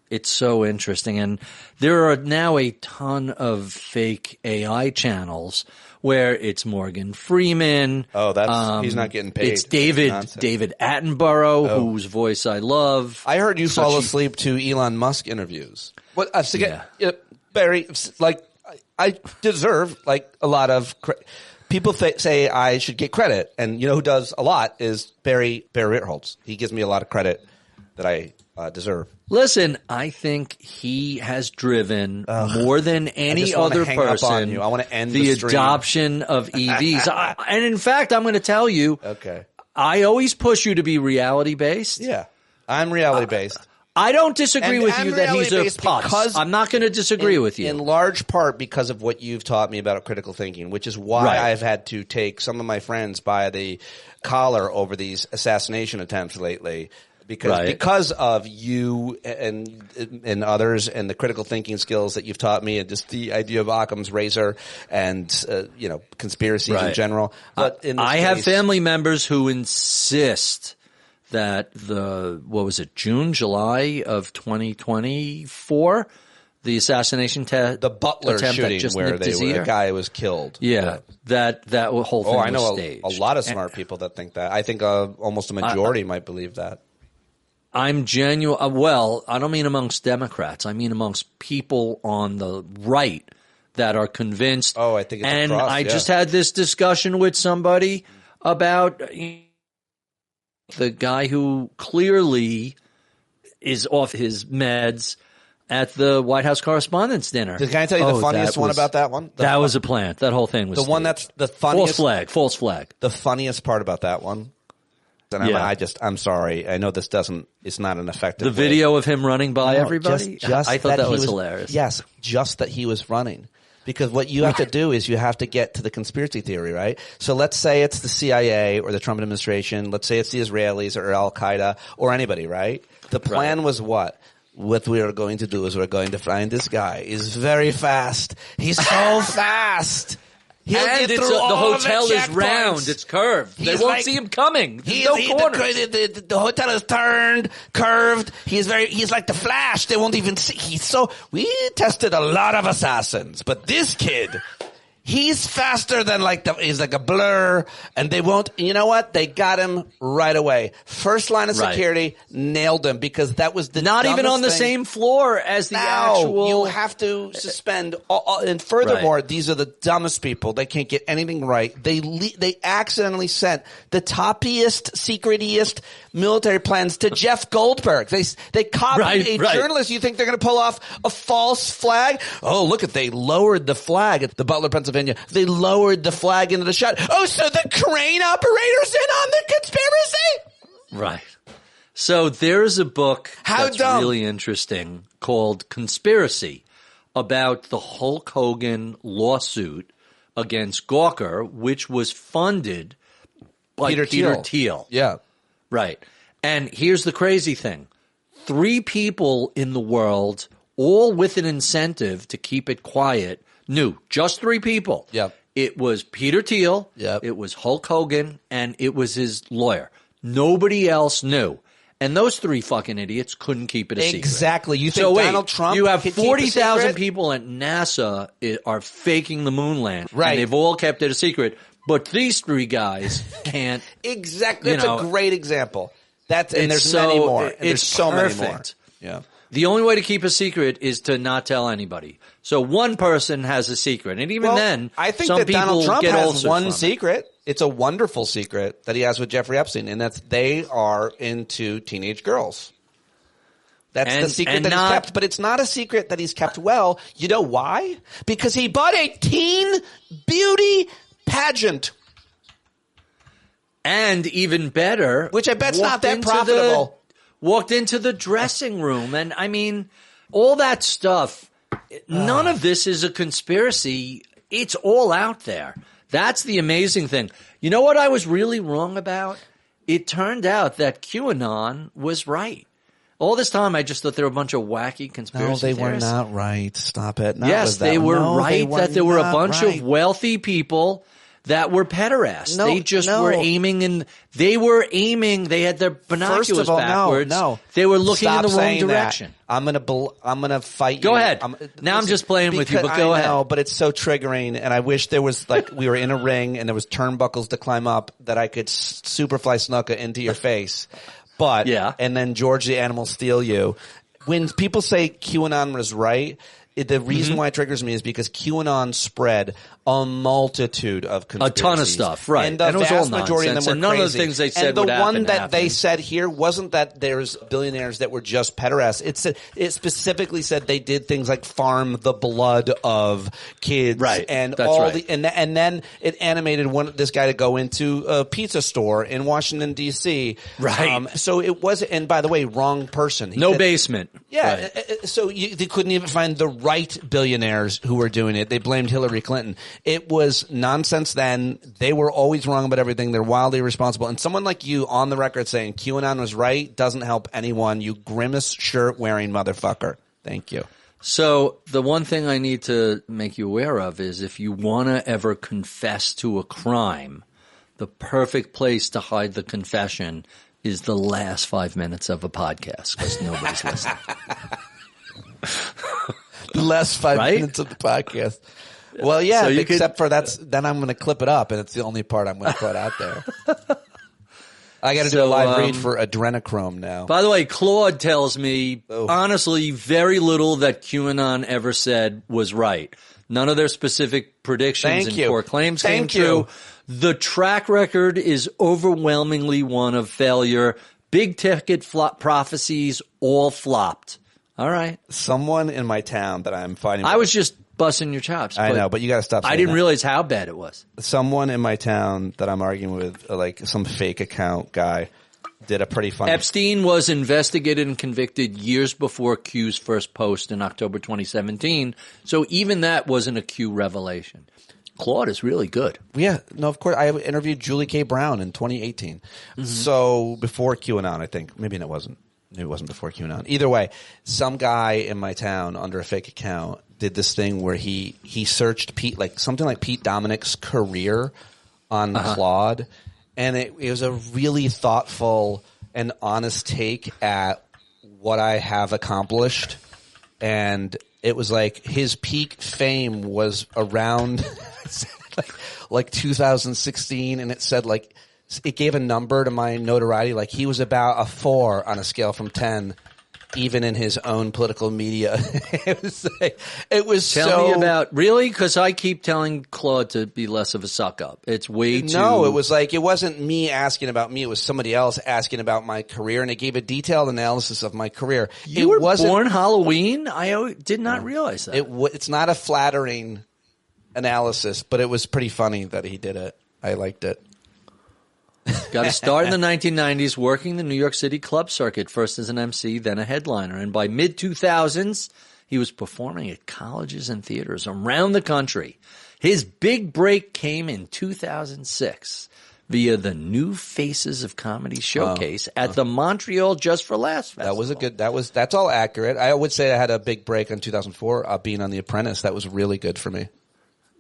It's so interesting. And there are now a ton of fake AI channels where it's Morgan Freeman. Oh, that's he's not getting paid. It's David Attenborough, whose voice I love. I heard you fall asleep to Elon Musk interviews. What? Barry, I deserve a lot of people say I should get credit, and who does a lot is Barry Ritholtz. He gives me a lot of credit that I deserve. Listen, I think he has driven more than any other person I want to end the stream. Adoption of EVs. And in fact, I'm going to tell you, okay, I always push you to be reality-based. Yeah, I'm reality-based. I don't disagree with you that he's a because I'm not going to disagree with you. In large part because of what you've taught me about critical thinking, which is why I've had to take some of my friends by the collar over these assassination attempts lately. Because of you and others and the critical thinking skills that you've taught me and just the idea of Occam's razor and, conspiracies in general. But in this I have family members who insist that July of 2024, the assassination the Butler attempt shooting that just where nipped his ear. the guy was killed. Yeah, that whole thing I know was staged. a lot of smart people that think that. I think almost a majority might believe that. I'm genuine. Well, I don't mean amongst Democrats. I mean amongst people on the right that are convinced. Oh, I think it's and across, I just had this discussion with somebody about the guy who clearly is off his meds at the White House Correspondents' Dinner. Can I tell you the funniest one about that one? That was a plant. That whole thing was the one that's the funniest. False flag. The funniest part about that one. And I'm sorry. I know it's not an effective The video of him running by everybody? I thought that was hilarious. Yes, just that he was running. Because what you have to do is you have to get to the conspiracy theory, right? So let's say it's the CIA or the Trump administration. Let's say it's the Israelis or Al-Qaeda or anybody, right? The plan was what? What we are going to do is we're going to find this guy. He's very fast. He's so fast. And the hotel is round. It's curved. They won't see him coming. There's no corners. The hotel is turned, curved. He's like the Flash. They won't even see. We tested a lot of assassins, but this kid, he's faster than he's like a blur, and they won't. You know what? They got him right away. First line of security nailed him because that was the not even on the same floor as the actual. You have to suspend. And furthermore, these are the dumbest people. They can't get anything right. They accidentally sent the toppiest, secretiest military plans to Jeff Goldberg. They copied a journalist. You think they're going to pull off a false flag? Oh, look they lowered the flag at the Butler, Pennsylvania. They lowered the flag into the shot. Oh, so the crane operator's in on the conspiracy? Right. So there's a book that's really interesting called Conspiracy about the Hulk Hogan lawsuit against Gawker, which was funded by Peter Thiel. Yeah. Right. And here's the crazy thing. 3 people in the world, all with an incentive to keep it quiet, knew. Just 3 people. Yep. It was Peter Thiel. Yep. It was Hulk Hogan, and it was his lawyer. Nobody else knew. And those 3 fucking idiots couldn't keep it a secret. Exactly. You think Donald Trump you have could 40,000 people at NASA are faking the moon land. Right. And they've all kept it a secret. But these 3 guys can't. Exactly. That's a great example. And there's many more. And there's so many more. Yeah. The only way to keep a secret is to not tell anybody. So one person has a secret, and even then, I think some that people Donald Trump get has one from secret. It's a wonderful secret that he has with Jeffrey Epstein, and that's they are into teenage girls. That's the secret that he's kept, but it's not a secret that he's kept well. You know why? Because he bought a teen beauty pageant. And even better, which I bet's not that profitable. Walked into the dressing room, and I mean, all that stuff, none of this is a conspiracy. It's all out there. That's the amazing thing. You know what I was really wrong about? It turned out that QAnon was right. All this time, I just thought they were a bunch of wacky conspiracy theorists. No, they were not right. Stop it. Yes, they were right that there were a bunch of wealthy people that were pederasts. They just were aiming they had their binoculars backwards. No. They were looking in the wrong direction. I'm going to fight you. Go ahead. I'm just playing with you, but go ahead. I know, but it's so triggering, and I wish there was we were in a ring and there was turnbuckles to climb up that I could superfly Snuka into your face. But and then George the Animal steal you. When people say QAnon was right, The reason why it triggers me is because QAnon spread a multitude of conspiracies. A ton of stuff, right. And the vast majority of them were and none crazy. of the things they said and the would happen one that happened. they said here wasn't that there's billionaires that were just pederasts. It specifically said they did things like farm the blood of kids. Right. And That's all right. and then it animated this guy to go into a pizza store in Washington, D.C. Right. So it was, and by the way, wrong person. No basement. Yeah. Right. So they couldn't even find the right billionaires who were doing it. They blamed Hillary Clinton. It was nonsense then. They were always wrong about everything. They're wildly irresponsible. And someone like you on the record saying QAnon was right doesn't help anyone. You grimace shirt wearing motherfucker. Thank you. So the one thing I need to make you aware of is if you want to ever confess to a crime, the perfect place to hide the confession is the last 5 minutes of a podcast because nobody's listening. The last 5 minutes of the podcast. Well, yeah, so except for then I'm going to clip it up, and it's the only part I'm going to put out there. I got to do a live read for adrenochrome now. By the way, Claude tells me, honestly, very little that QAnon ever said was right. None of their specific predictions and core claims came true. The track record is overwhelmingly one of failure. Big ticket prophecies all flopped. All right. Someone in my town that I'm fighting I was just busting your chops. I know, but you got to stop saying I didn't that. realize how bad it was. Someone in my town that I'm arguing with, like some fake account guy, did a pretty funny... Epstein was investigated and convicted years before Q's first post in October 2017, so even that wasn't a Q revelation. Claude is really good. Yeah, no, of course. I interviewed Julie K. Brown in 2018. So before QAnon, I think. Maybe it wasn't. Maybe it wasn't before QAnon. Either way, some guy in my town under a fake account did this thing where he searched something like Pete Dominic's career on Claude, and it was a really thoughtful and honest take at what I have accomplished. And it was like his peak fame was around like 2016, and it said like it gave a number to my notoriety. Like he was about a 4 on a scale from 10. Even in his own political media. it was Tell me about, really? Because I keep telling Claude to be less of a suck up. It's way too... No, it was like, it wasn't me asking about me. It was somebody else asking about my career, and it gave a detailed analysis of my career. You were born Halloween? I did not realize that. It's not a flattering analysis, but it was pretty funny that he did it. I liked it. Got to start in the 1990s working the New York City club circuit, first as an MC, then a headliner. And by mid-2000s, he was performing at colleges and theaters around the country. His big break came in 2006 via the New Faces of Comedy showcase at the Montreal Just for Laughs Festival. That's all accurate. I would say I had a big break in 2004 being on The Apprentice. That was really good for me.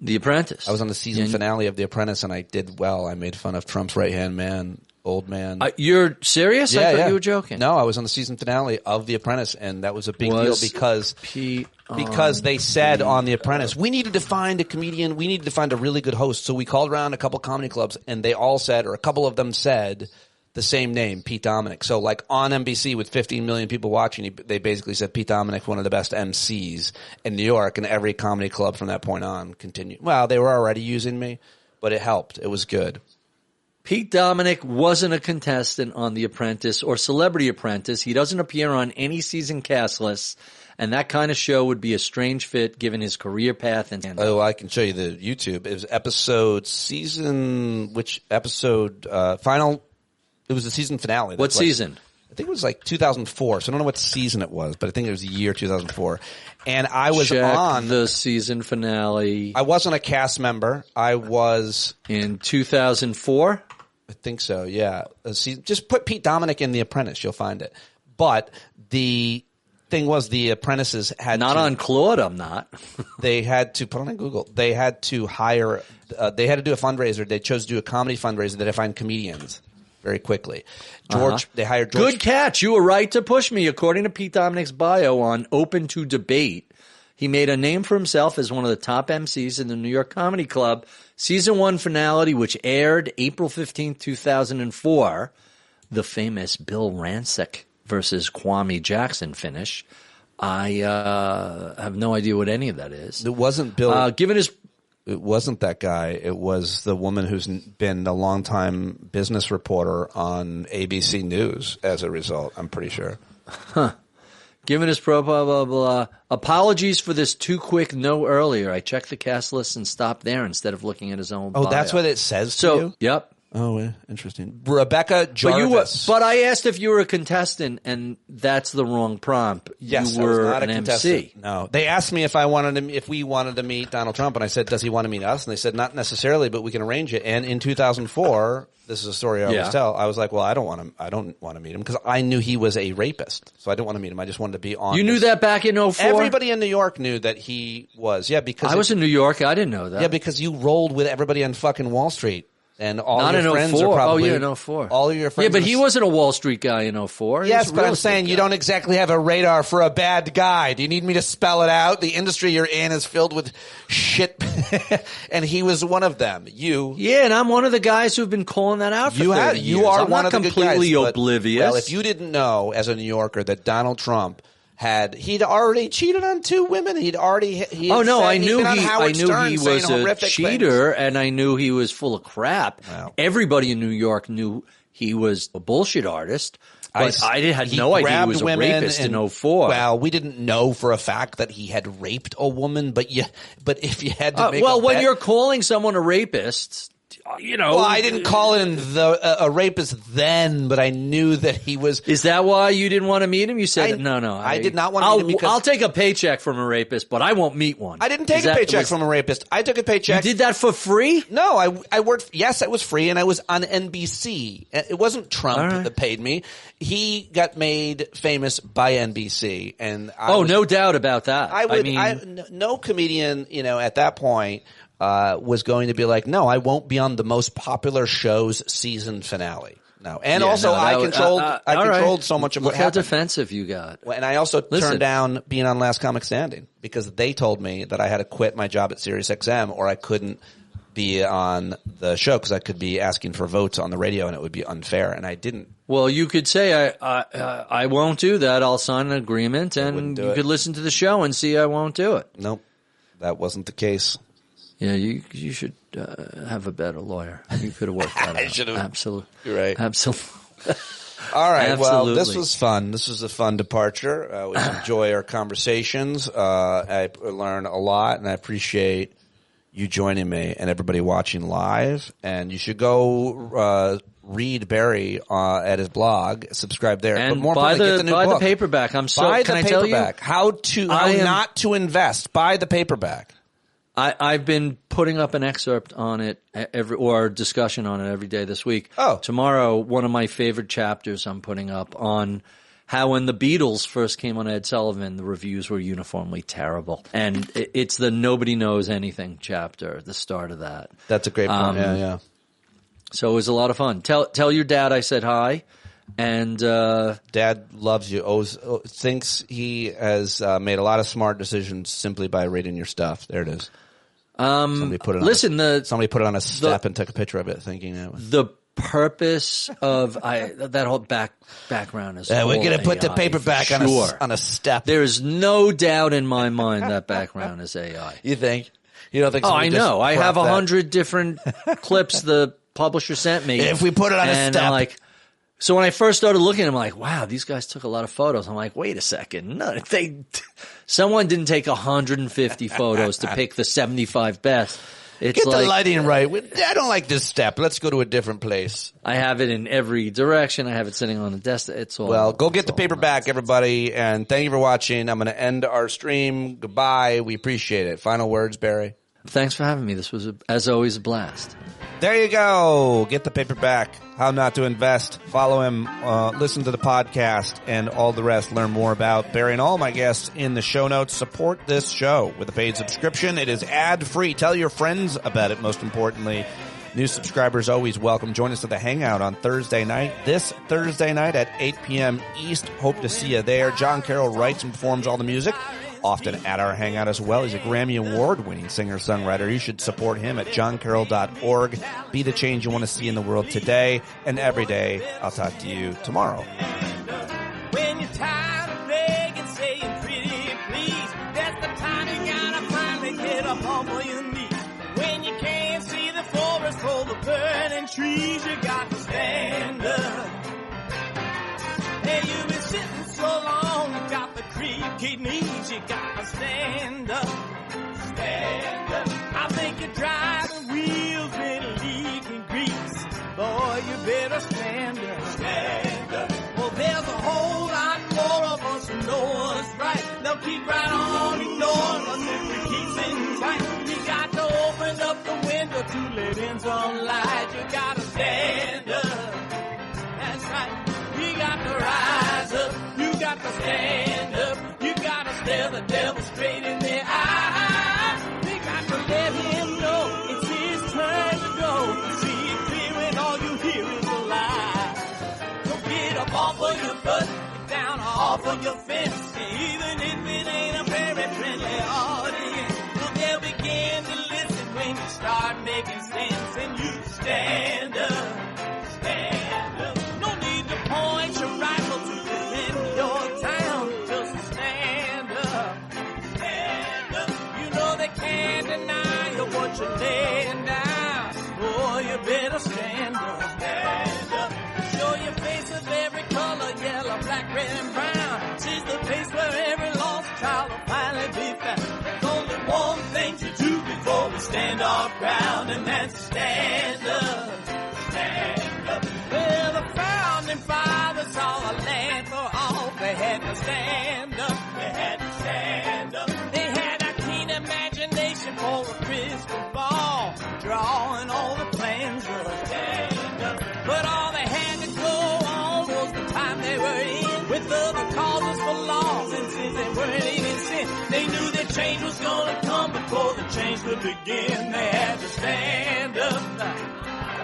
The Apprentice. I was on the season finale of The Apprentice, and I did well. I made fun of Trump's right-hand man, old man. You're serious? Yeah, I thought you were joking. No, I was on the season finale of The Apprentice, and that was a big deal because they said on The Apprentice, we needed to find a comedian, we needed to find a really good host. So we called around a couple comedy clubs, and they all said, or a couple of them said, the same name, Pete Dominic. So like on NBC with 15 million people watching, they basically said Pete Dominic, one of the best MCs in New York, and every comedy club from that point on continued. Well, they were already using me, but it helped. It was good. Pete Dominic wasn't a contestant on The Apprentice or Celebrity Apprentice. He doesn't appear on any season cast lists, and that kind of show would be a strange fit given his career path. Oh, I can show you the YouTube. It was final. It was the season finale. What season? I think it was like 2004. So I don't know what season it was, but I think it was the year 2004. And I was on the season finale. I wasn't a cast member. I was in 2004. I think so. Yeah. Just put Pete Dominic in The Apprentice. You'll find it. But the thing was, the apprentices had not on Claude. I'm not. They had to put on Google. They had to hire. They had to do a fundraiser. They chose to do a comedy fundraiser that find comedians very quickly. They hired George. Good catch. You were right to push me. According to Pete Dominic's bio on Open to Debate, he made a name for himself as one of the top MCs in the New York Comedy Club. Season 1 finale, which aired April 15, 2004, the famous Bill Rancic versus Kwame Jackson finish. I have no idea what any of that is. It wasn't Bill. Given his... It wasn't that guy. It was the woman who's been a longtime business reporter on ABC News as a result, I'm pretty sure. Huh. Given his profile, blah, blah, blah. Apologies for this too quick no earlier. I checked the cast list and stopped there instead of looking at his own bio. That's what it says to you? Yep. Oh, yeah. Interesting. Rebecca Jarvis. But I asked if you were a contestant, and that's the wrong prompt. Yes, you were I was not a contestant. MC. No. They asked me if we wanted to meet Donald Trump, and I said, does he want to meet us? And they said, not necessarily, but we can arrange it. And in 2004, this is a story I always tell, I was like, well, I don't want to meet him because I knew he was a rapist. So I didn't want to meet him. I just wanted to be on. You knew that back in 2004? Everybody in New York knew that he was. Yeah, because I was in New York. I didn't know that. Yeah, because you rolled with everybody on fucking Wall Street. And all Not your in friends 04. are probably... Oh, yeah, in 04. All of your friends... Yeah, but he wasn't a Wall Street guy in 04. Yes, but I'm saying you don't exactly have a radar for a bad guy. Do you need me to spell it out? The industry you're in is filled with shit. And he was one of them. You... Yeah, and I'm one of the guys who've been calling that out for 30 years. You are I'm one not of the good guys. completely oblivious. Well, if you didn't know, as a New Yorker, that Donald Trump... he'd already cheated on 2 women. I knew he was a cheater, and I knew he was full of crap. Wow. Everybody in New York knew he was a bullshit artist, but I had no idea he was a rapist in 04. Well, we didn't know for a fact that he had raped a woman, but if you had to make when you're calling someone a rapist... Well, I didn't call him a rapist then, but I knew that he was. Is that why you didn't want to meet him? You said no. I did not want to meet him because I'll take a paycheck from a rapist, but I won't meet one. I didn't take a paycheck from a rapist. I took a paycheck. You did that for free? No, I worked. Yes, it was free, and I was on NBC. It wasn't Trump that paid me. He got made famous by NBC, and no doubt about that. No comedian, at that point. Was going to be like, no, I won't be on the most popular show's season finale. No, and I controlled so much of what happened. Look how defensive you got. And I also turned down being on Last Comic Standing because they told me that I had to quit my job at SiriusXM or I couldn't be on the show because I could be asking for votes on the radio and it would be unfair, and I didn't. Well, you could say I won't do that. I'll sign an agreement, and you could listen to the show and see I won't do it. Nope, that wasn't the case. Yeah, you should have a better lawyer. You could have worked that out. I should have. Absolutely. You're right. Absolutely. All right. Absolutely. Well, this was fun. This was a fun departure. We enjoy our conversations. I learned a lot, and I appreciate you joining me and everybody watching live. And you should go read Barry at his blog. Subscribe there. And but more importantly, get the new book. Buy the paperback. Can I tell you? How not to invest. Buy the paperback. I've been putting up an excerpt on it or discussion on it every day this week. Oh. Tomorrow, one of my favorite chapters I'm putting up on how when the Beatles first came on Ed Sullivan, the reviews were uniformly terrible. And it's the Nobody Knows Anything chapter, the start of that. That's a great point. Yeah. So it was a lot of fun. Tell your dad I said hi. And Dad loves you. Thinks he has made a lot of smart decisions simply by reading your stuff. There it is. Somebody put it on a step and took a picture of it, thinking it was. The purpose of that whole background is. We're going to put the paperback on a step. There is no doubt in my mind that background is AI. You think? You don't think? Oh, I know. I have 100 different clips the publisher sent me. If we put it on a step, so when I first started looking, I'm like, wow, these guys took a lot of photos. I'm like, wait a second. No, someone didn't take 150 photos to pick the 75 best. Get the lighting right. I don't like this step. Let's go to a different place. I have it in every direction. I have it sitting on the desk. Go get the paperback, everybody. And thank you for watching. I'm going to end our stream. Goodbye. We appreciate it. Final words, Barry. Thanks for having me. This was, as always, a blast. There you go. Get the paperback. How Not to Invest. Follow him. Listen to the podcast and all the rest. Learn more about Barry and all my guests in the show notes. Support this show with a paid subscription. It is ad-free. Tell your friends about it, most importantly. New subscribers always welcome. Join us at the Hangout on Thursday night. This Thursday night at 8 p.m. East. Hope to see you there. John Carroll writes and performs all the music. Often at our Hangout as well. He's a Grammy Award-winning singer-songwriter. You should support him at johncarroll.org. Be the change you want to see in the world today and every day. I'll talk to you tomorrow. When you're tired of begging, saying pretty trees, you got to stand up. Hey, you've been sitting so long, you got the creaky knees, you got to stand up. Stand up. I think you're driving wheels with leaking grease. Boy, you better stand up. Stand up. Well, there's a whole lot more of us who know what's right. They'll keep right on ignoring us if we keep sitting tight. You got to open up the window to let in some light. You got to stand up. That's right. You got to rise up. You got to stand up. You got to stare the devil straight in the eye. We got to let him know it's his turn to go. See it clear when all you hear is a lie. So get up off of your butt, get down off of your fence. Even if it ain't a very friendly audience, well, they'll begin to listen when you start making sense. And you stand up. Stand up. No need to point your rifle to defend your town. Just stand up. Stand up. You know they can't deny you what you're laying down. Boy, you better stand up. Stand up. Show your face of every color, yellow, black, red, and brown. She's the place where every lost child will finally be found. There's only one thing to do before we stand our ground, and that's stand up. Stand up. Well, the founding fathers saw a land for all. They had to stand up. They had to stand up. They had a keen imagination for a crystal ball, drawing all the plans of stand up. But all they had to go on was the time they were in, with other causes for laws, and since they weren't even sin, they knew that change was gonna come before the change would begin. They had to stand up.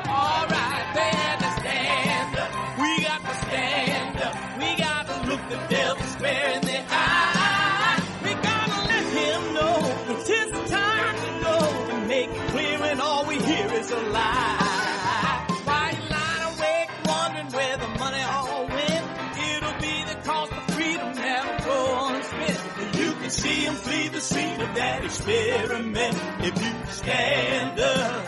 All right, they had to stand up. We got to stand up. We got to look the devil square in the eye. We got to let him know it's his time to go, and make it clear when all we hear is a lie. Why you lying awake wondering where the money all went? It'll be the cost of freedom that'll go unspent. You can see him flee the scene of that experiment if you stand up.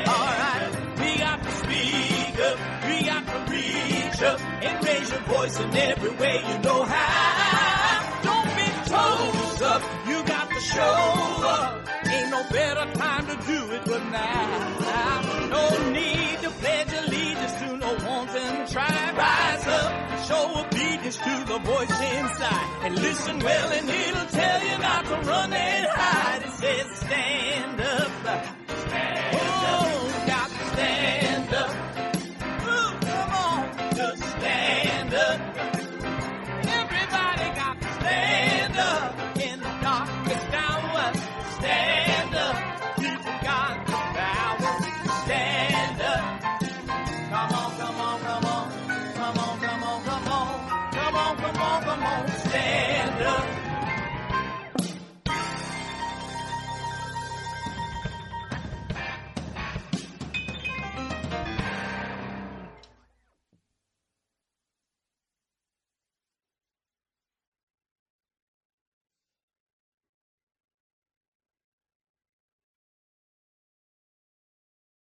All right, we got to speak up, we got to reach up, and raise your voice in every way you know how. Don't be toes up, you got to show up. Ain't no better time to do it but now. No need to pledge allegiance to no wanton tribe. Rise up, show obedience to the voice inside, and listen well and it'll tell you not to run and hide. It says stand up. Stand up. Got to stand up. Ooh, come on, just stand up. Everybody got to stand up in the darkest hour. Stand up. People got the power. Stand up. Come on, come on, come on. Come on, come on, come on. Come on, come on, come on. Stand